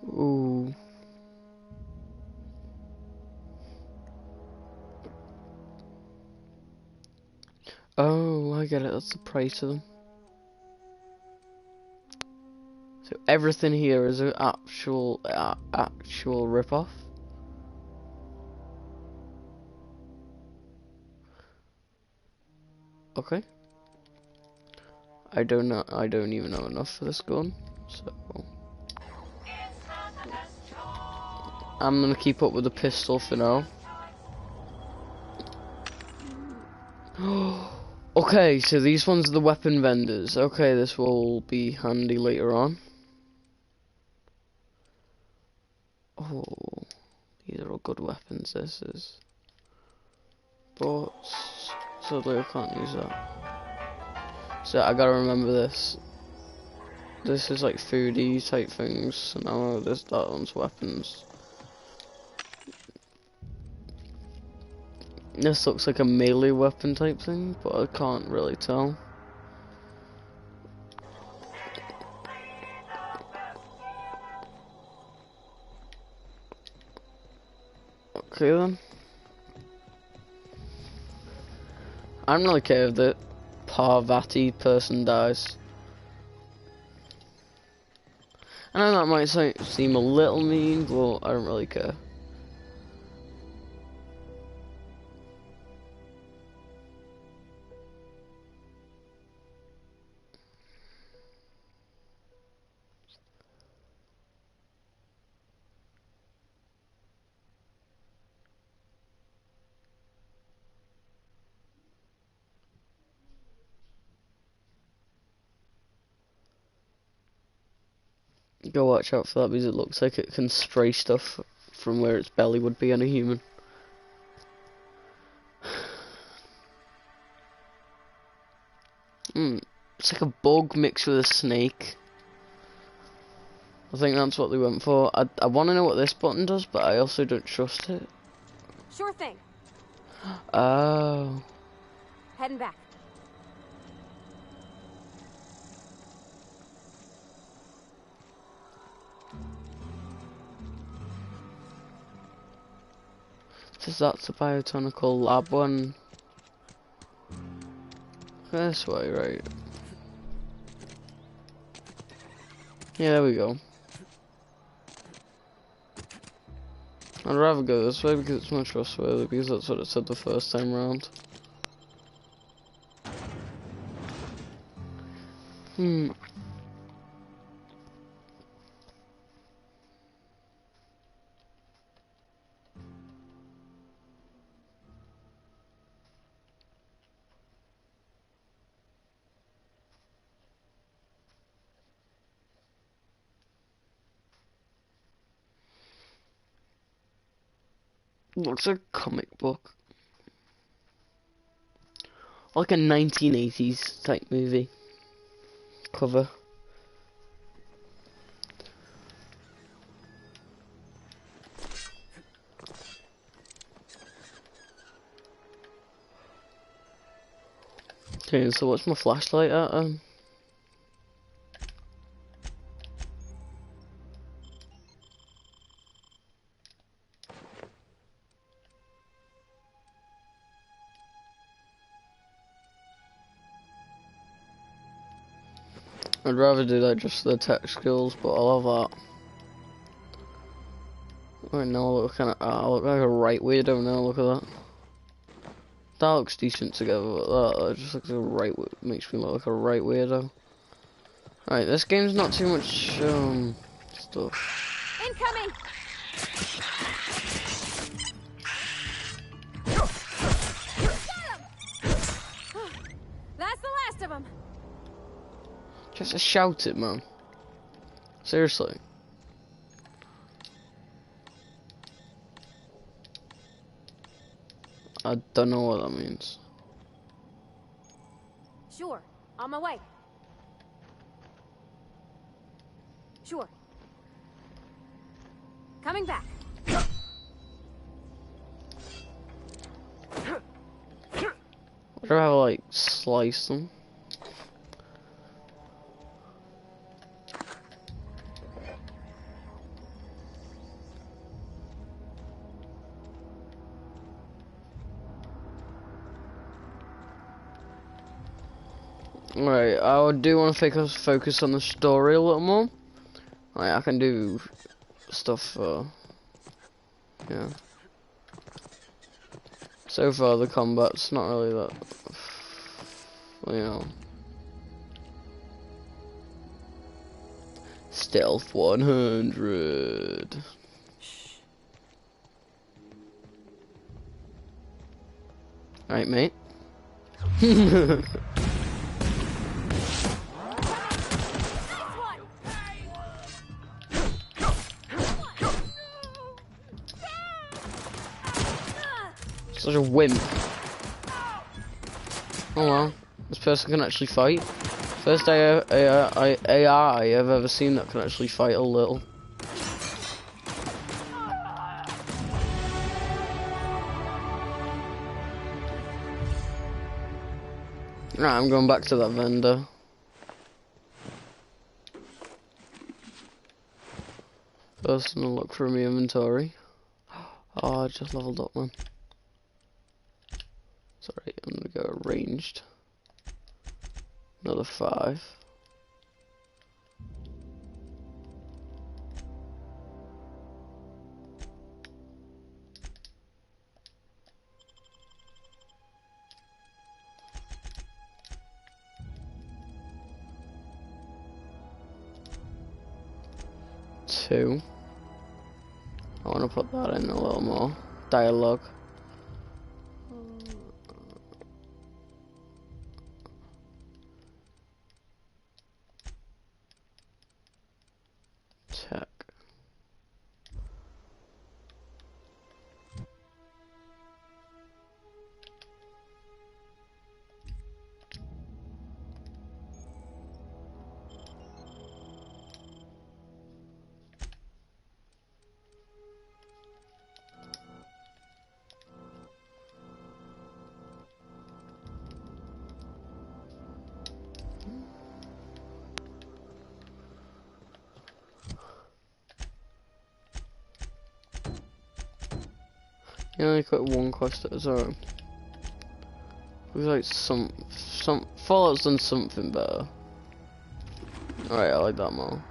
Ooh. Oh, I get it. That's the price of them. So everything here is an actual rip-off. Okay. I don't know. I don't even know enough for this gun, so I'm gonna keep up with the pistol for now. Okay, so these ones are the weapon vendors. Okay, this will be handy later on. Oh, these are all good weapons. This is, but sadly I can't use that. So I gotta remember this. This is like foodie type things. So now that one's weapons. This looks like a melee weapon type thing, but I can't really tell. Okay then. I don't really care if the Parvati person dies. I know that might seem a little mean, but I don't really care. Go watch out for that because it looks like it can spray stuff from where its belly would be on a human. It's like a bug mixed with a snake. I think that's what they went for. I want to know what this button does, but I also don't trust it. Sure thing. Oh. Heading back. That's the biotonical lab one. This way, right? Yeah, there we go. I'd rather go this way because it's more trustworthy, because that's what it said the first time round. Looks like a comic book. Like a 1980s type movie cover. Okay, so what's my flashlight at? I'd rather do that just for the tech skills, but I'll have that. Right now I look kinda, I look like a right weirdo now, look at that. That looks decent together, but that just looks like a right, makes me look like a right weirdo. Alright, this game's not too much, stuff. Incoming! That's the last of them. Just shout it, man. Seriously. I don't know what that means. Sure, on my way. Sure. Coming back. What do I like slice them? Right, I do want to focus on the story a little more. Right, I can do stuff, yeah. So far, the combat's not really that, you know. Stealth 100. Right, mate. Such a wimp. Oh well, this person can actually fight. First AI I've ever seen that can actually fight a little. Right, I'm going back to that vendor. First, I'm gonna look through my inventory. Oh, I just leveled up, man. Sorry, I'm gonna go ranged. Another 5. Two. I want to put that in a little more dialogue. Tech. You only got one quest at a time. Looks like some Fallout's done something better. Alright, I like that more.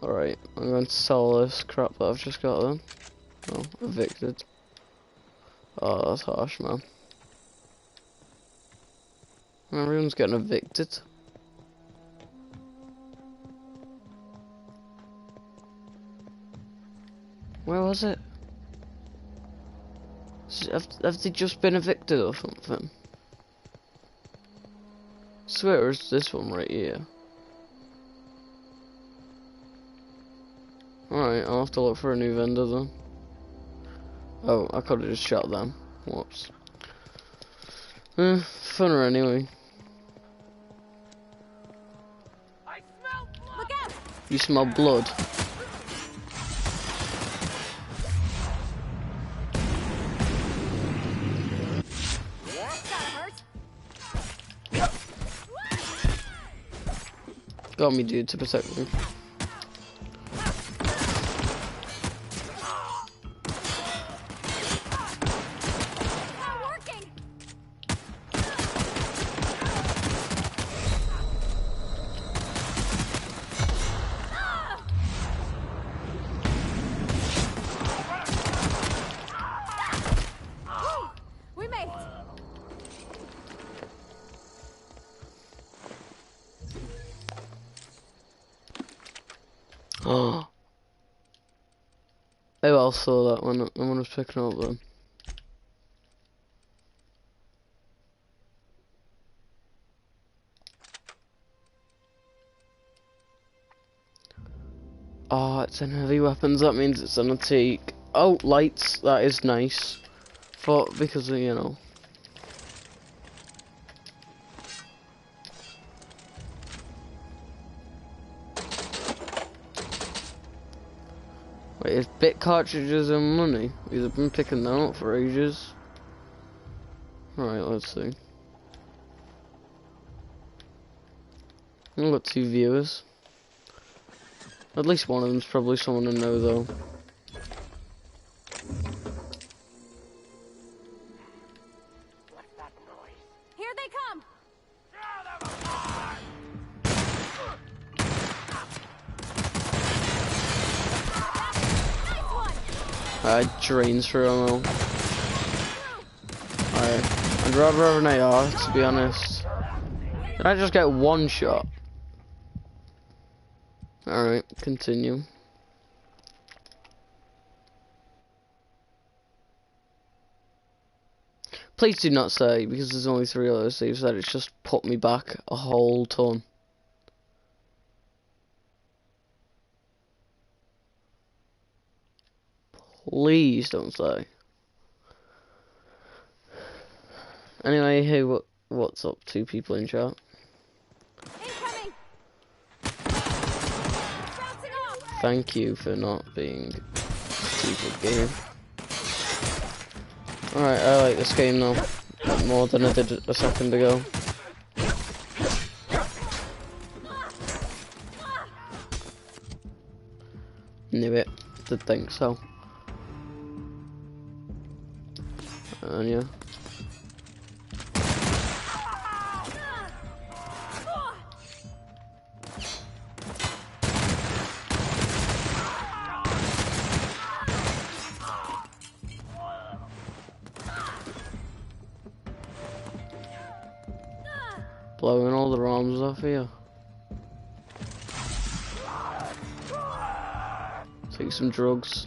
Alright, I'm going to sell this crap that I've just got then. Oh, evicted. Oh, that's harsh, man. Everyone's getting evicted. Where was it? Have they just been evicted or something? I swear it was this one right here. Alright, I'll have to look for a new vendor then. Oh, I could have just shot them. Whoops. Funner anyway. I smell blood. Look out! You smell blood? Got me, dude, to protect me. Oh. Maybe I'll saw that when I was picking up then. Oh, it's in heavy weapons, that means it's an antique. Oh, lights, that is nice. Because of, you know. Wait, is bit cartridges and money? Because I've been picking them up for ages. Alright, let's see. I've got 2 viewers. At least one of them's probably someone I know though. What's that noise? Hear Drains through ammo. I'd rather have an AR, to be honest. Did I just get one shot? Alright, continue. Please do not say, because there's only 3 autosaves, that it's just put me back a whole ton. Please don't say. Anyway, hey, what's up? 2 people in chat. Incoming. Thank you for not being stupid game. Alright, I like this game now. More than I did a second ago. Knew it. Did think so. And yeah. Blowing all the arms off here. Take some drugs.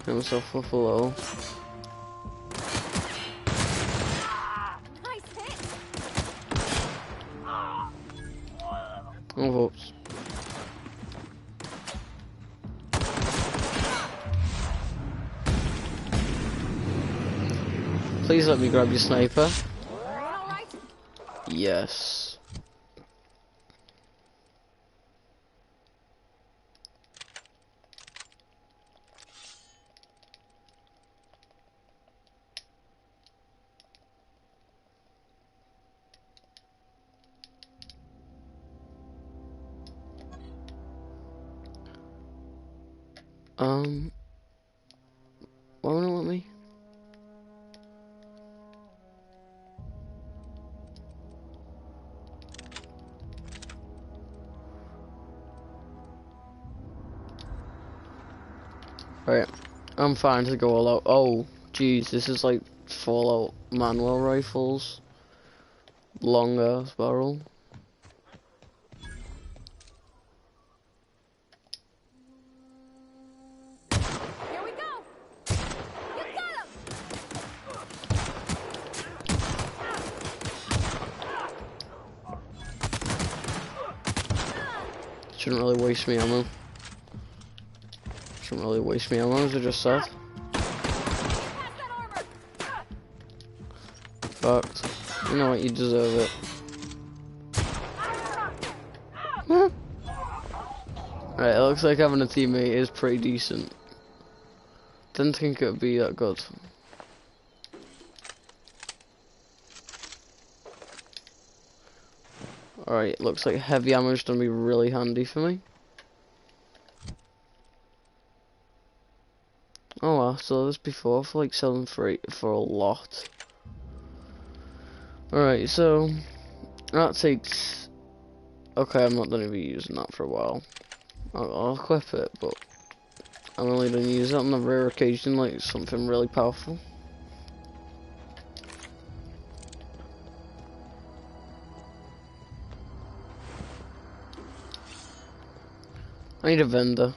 Get myself up a little. Nice hit. Oh, whoops. Please let me grab your sniper. Yes. Why won't it let me? Right, I'm fine to go all out. Oh, jeez, this is like Fallout manual rifles. Long ass barrel. Here we go. You got him. Shouldn't really waste me ammo. Shouldn't really waste me ammo, as I just said. Fucked. You know what, you deserve it. Right, it looks like having a teammate is pretty decent. Didn't think it would be that good. Alright, looks like heavy ammo is going to be really handy for me. Oh, I saw this before for like selling for a lot. Alright, so that takes. Okay, I'm not going to be using that for a while. I'll equip it, but I'm only going to use it on the rare occasion, like something really powerful. I need a vendor.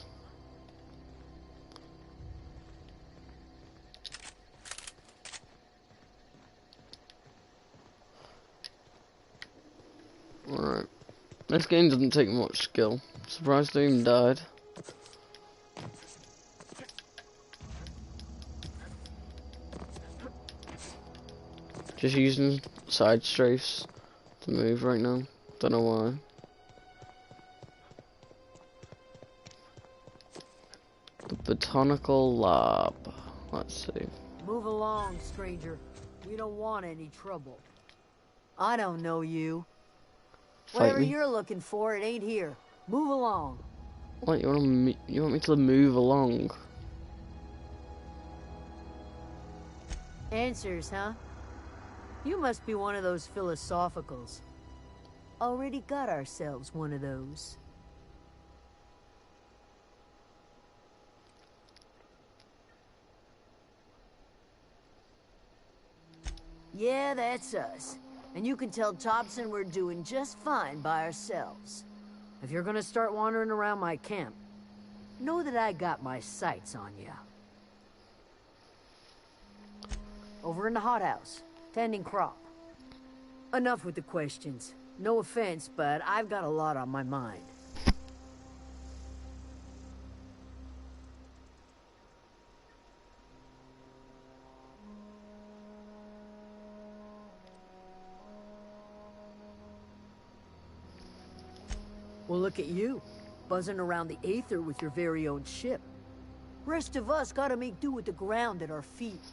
Alright. This game doesn't take much skill. Surprised I even died. Just using side strafes to move right now. Don't know why. The botanical lab. Let's see. Move along, stranger. We don't want any trouble. I don't know you. Whatever you're looking for, it ain't here. Move along. What, you want me to move along? Answers, huh? You must be one of those philosophicals. Already got ourselves one of those. Yeah, that's us. And you can tell Thompson we're doing just fine by ourselves. If you're gonna start wandering around my camp, know that I got my sights on you. Over in the hothouse, tending crop. Enough with the questions. No offense, but I've got a lot on my mind. Well, look at you, buzzing around the Aether with your very own ship. Rest of us gotta make do with the ground at our feet.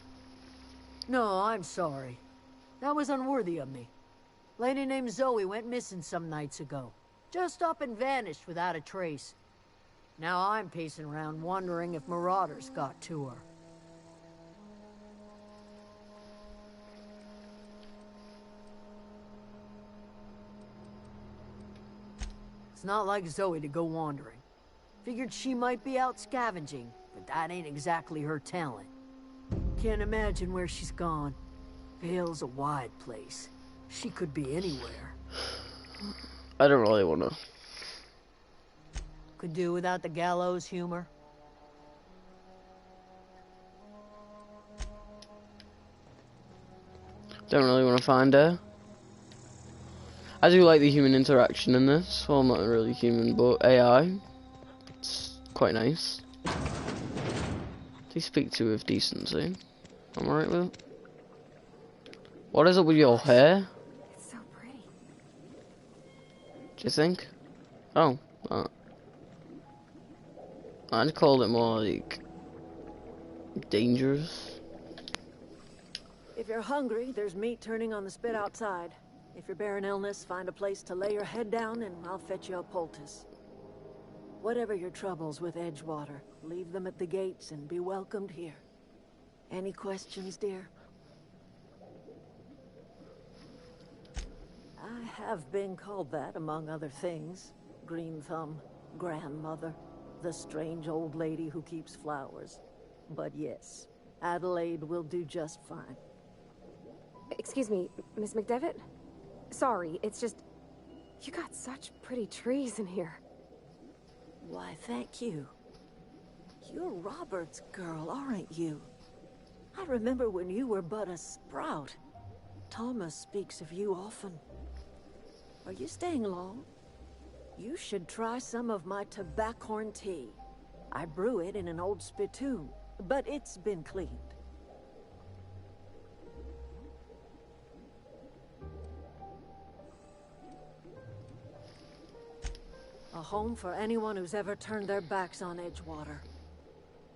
No, I'm sorry. That was unworthy of me. Lady named Zoe went missing some nights ago. Just up and vanished without a trace. Now I'm pacing around wondering if marauders got to her. It's not like Zoe to go wandering. Figured she might be out scavenging, but that ain't exactly her talent. Can't imagine where she's gone. Vale's a wide place. She could be anywhere. I don't really want to. Could do without the gallows humor. Don't really want to find her. I do like the human interaction in this. Well, not really human, but AI. It's quite nice. They speak to with decency. I'm alright with it. What is it with your hair? It's so pretty. Do you think? Oh, I'd call it more like dangerous. If you're hungry, there's meat turning on the spit outside. If you're bearing illness, find a place to lay your head down and I'll fetch you a poultice. Whatever your troubles with Edgewater, leave them at the gates and be welcomed here. Any questions, dear? I have been called that, among other things. Green Thumb, grandmother, the strange old lady who keeps flowers. But yes, Adelaide will do just fine. Excuse me, Miss McDevitt? Sorry, it's just... You got such pretty trees in here. Why, thank you. You're Robert's girl, aren't you? I remember when you were but a sprout. Thomas speaks of you often. Are you staying long? You should try some of my tobaccorn tea. I brew it in an old spittoon, but it's been cleaned. A home for anyone who's ever turned their backs on Edgewater.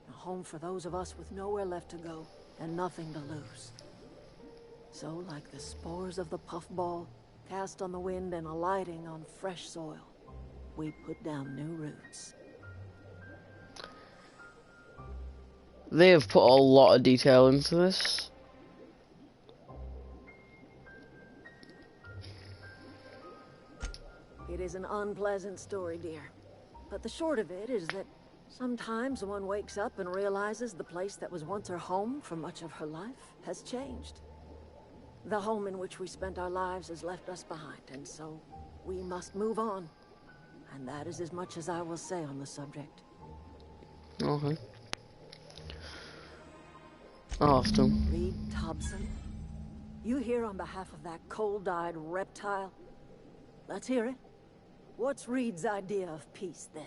A home for those of us with nowhere left to go and nothing to lose. So, like the spores of the puffball, cast on the wind and alighting on fresh soil, we put down new roots. They have put a lot of detail into this. It is an unpleasant story, dear. But the short of it is that sometimes one wakes up and realizes the place that was once her home for much of her life has changed. The home in which we spent our lives has left us behind, and so we must move on. And that is as much as I will say on the subject. Okay. Often. Reed Thompson, you here on behalf of that cold-eyed reptile? Let's hear it. What's Reed's idea of peace, then?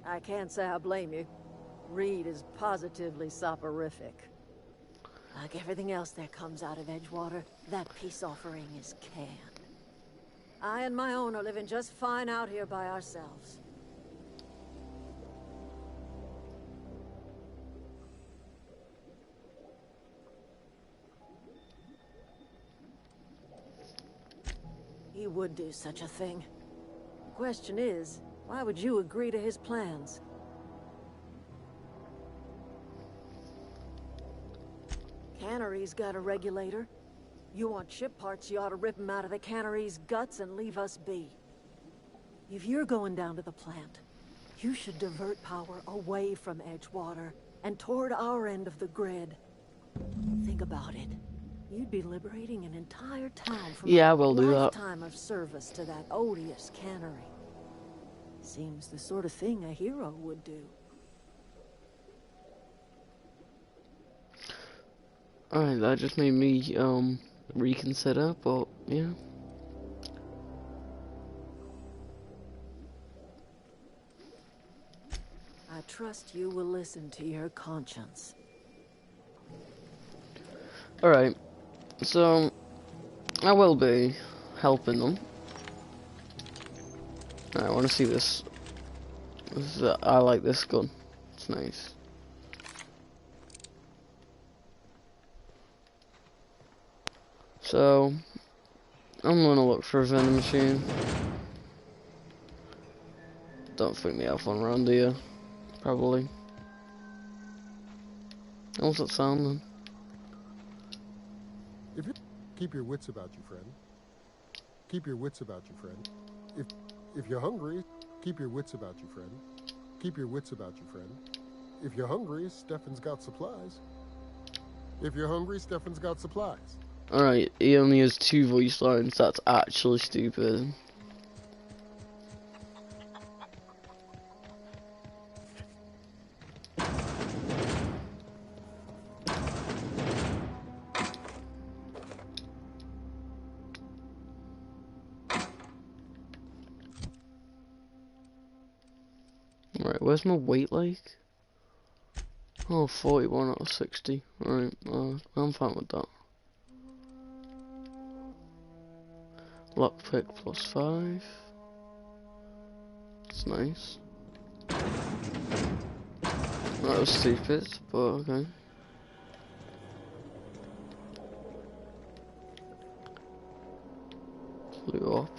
I can't say I blame you. Reed is positively soporific. Like everything else that comes out of Edgewater, that peace offering is canned. I and my own are living just fine out here by ourselves. He would do such a thing. The question is, why would you agree to his plans? Cannery's got a regulator. You want ship parts, you ought to rip them out of the cannery's guts and leave us be. If you're going down to the plant, you should divert power away from Edgewater and toward our end of the grid. Think about it. You'd be liberating an entire town from Yeah, a we'll do that. lifetime of service to that odious cannery. Seems the sort of thing a hero would do. Alright, that just made me reconsider, but yeah. I trust you will listen to your conscience. Alright, so I will be helping them. I want to see this. I like this gun. It's nice. So I'm gonna look for a vending machine. Don't think they have one around here. Probably. What's that sound then? If you keep your wits about you, friend. Keep your wits about you, friend. If you're hungry, keep your wits about you, friend. Keep your wits about you, friend. If you're hungry, Stefan's got supplies. If you're hungry, Stefan's got supplies. Alright, he only has 2 voice lines. That's actually stupid. Right, where's my weight like? Oh, 41 out of 60. Right, I'm fine with that. Lockpick plus 5. That's nice. That was stupid, but okay. Flew up.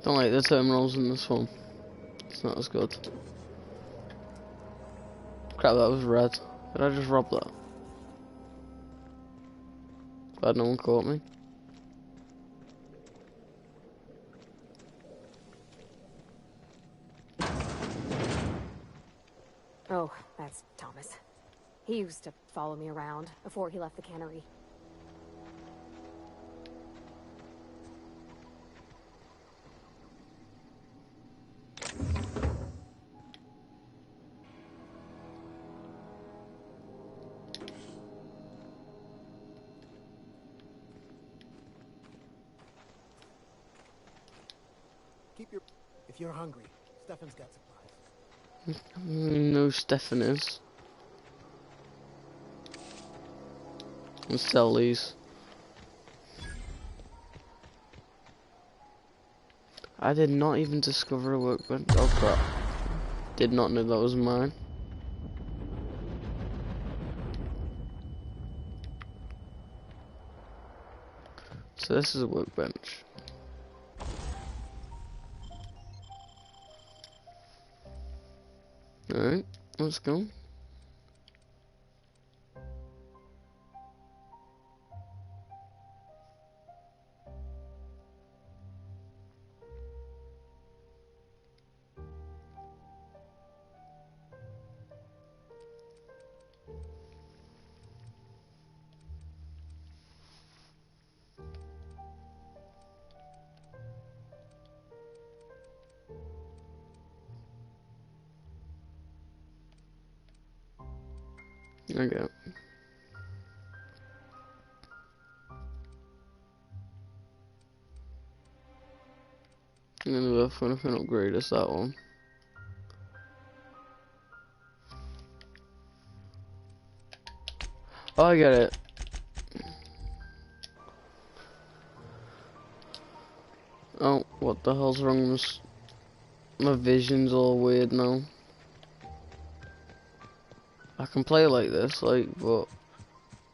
Don't like the terminals in this one. It's not as good. Crap, that was red. Did I just rob that? Glad no one caught me. Oh, that's Thomas. He used to follow me around before he left the cannery. If you're hungry, Stefan's got supplies. No, Stefan is. Let's sell these. I did not even discover a workbench. Oh crap. Did not know that was mine. So this is a workbench. Alright, let's go. Okay. And then the left one, if I can upgrade us that one. Oh, I get it. Oh, what the hell's wrong with this? My vision's all weird now. I can play like this, like, but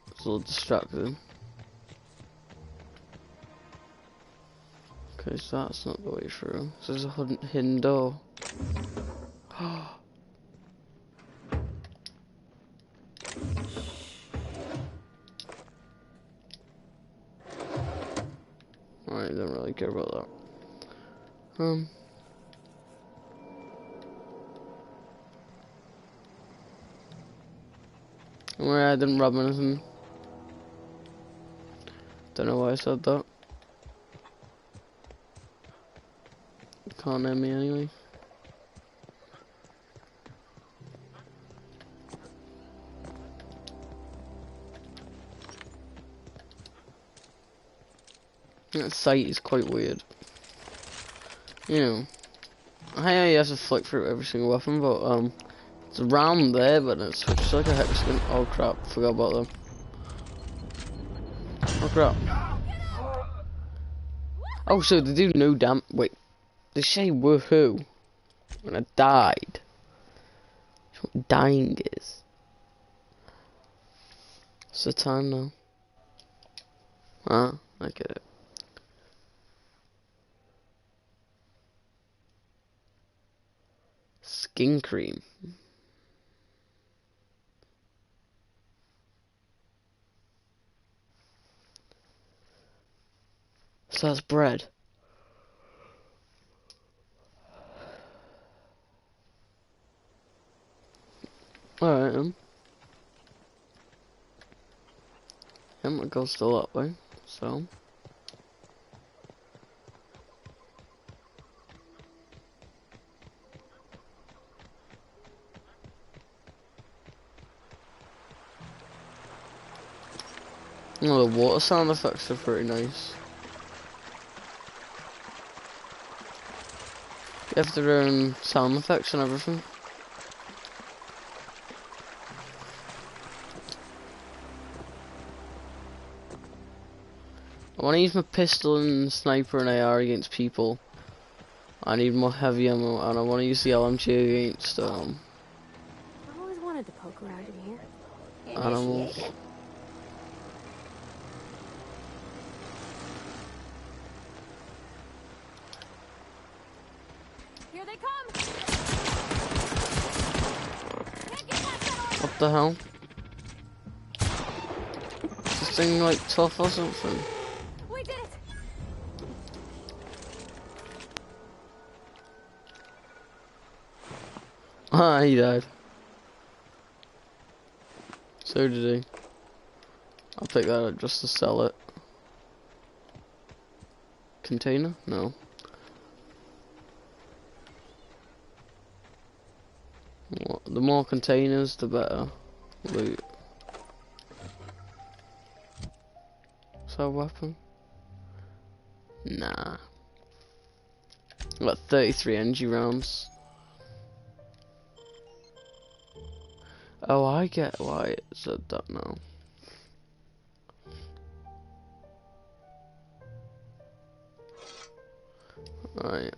it's a little distracting. Okay, so that's not the way through. So there's a hidden door. Alright, don't really care about that. Alright, I didn't rob anything. Don't know why I said that. Can't hear me anyway. That sight is quite weird. You know, I know you have to flick through every single weapon, but it's around there, but it switches like a hexagon. Oh crap, forgot about them. Oh crap. Oh, so they do no damn. Wait, they say woohoo when I died. That's what dying is. What's the time now? Ah, I get it. Skin cream. So that's bread. Alright, it goes still that way, so. Oh, the water sound effects are pretty nice. You have their own sound effects and everything. I want to use my pistol and sniper and AR against people. I need more heavy ammo, and I want to use the LMG against I've always wanted to poke around in here. animals. Here they come. What the hell? Is this thing like tough or something? We did it. Ah, he died. So did he. I'll pick that up just to sell it. Container? No. The more containers, the better loot. Is that a weapon? Nah. I got 33 energy rounds. Oh, I get why it said that now. Alright.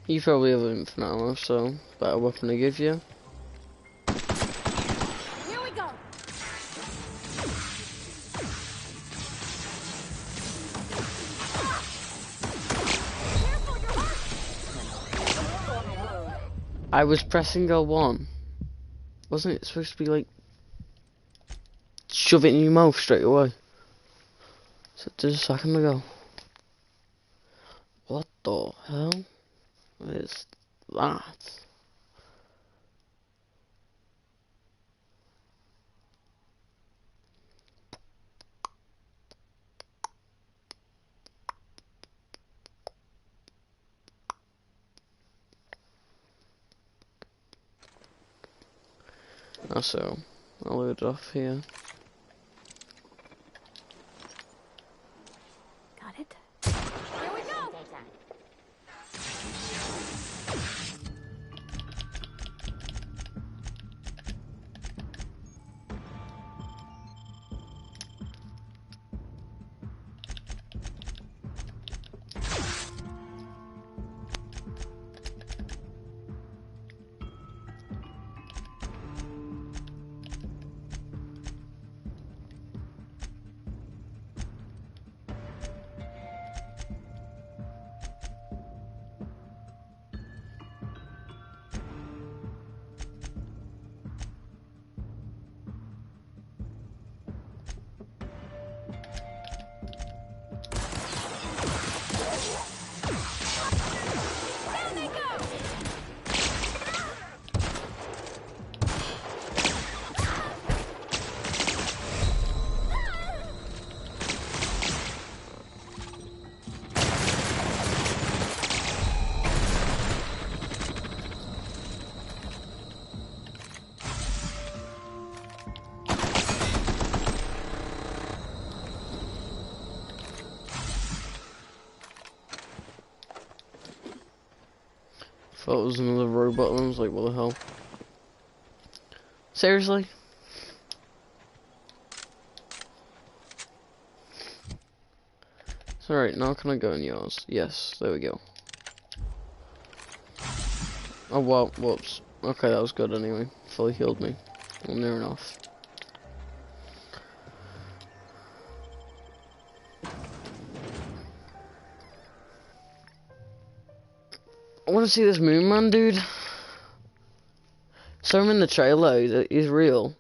You probably have infinite ammo, so better weapon to give you. Here we go. I was pressing L1. Wasn't it supposed to be like shove it in your mouth straight away? So just a second ago. What the hell is that? So I'll load it off here. Got it. Here we go. Thought it was another robot, and I was like, what the hell? Seriously? It's alright, now can I go in yours? Yes, there we go. Oh, well, whoops. Okay, that was good anyway. Fully healed me. Well, near enough. I want to see this moon man, dude. So I'm in the trailer, he's real.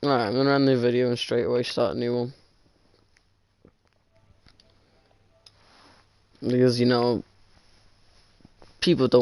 Alright, I'm gonna end the video and straight away start a new one. Because, you know, people don't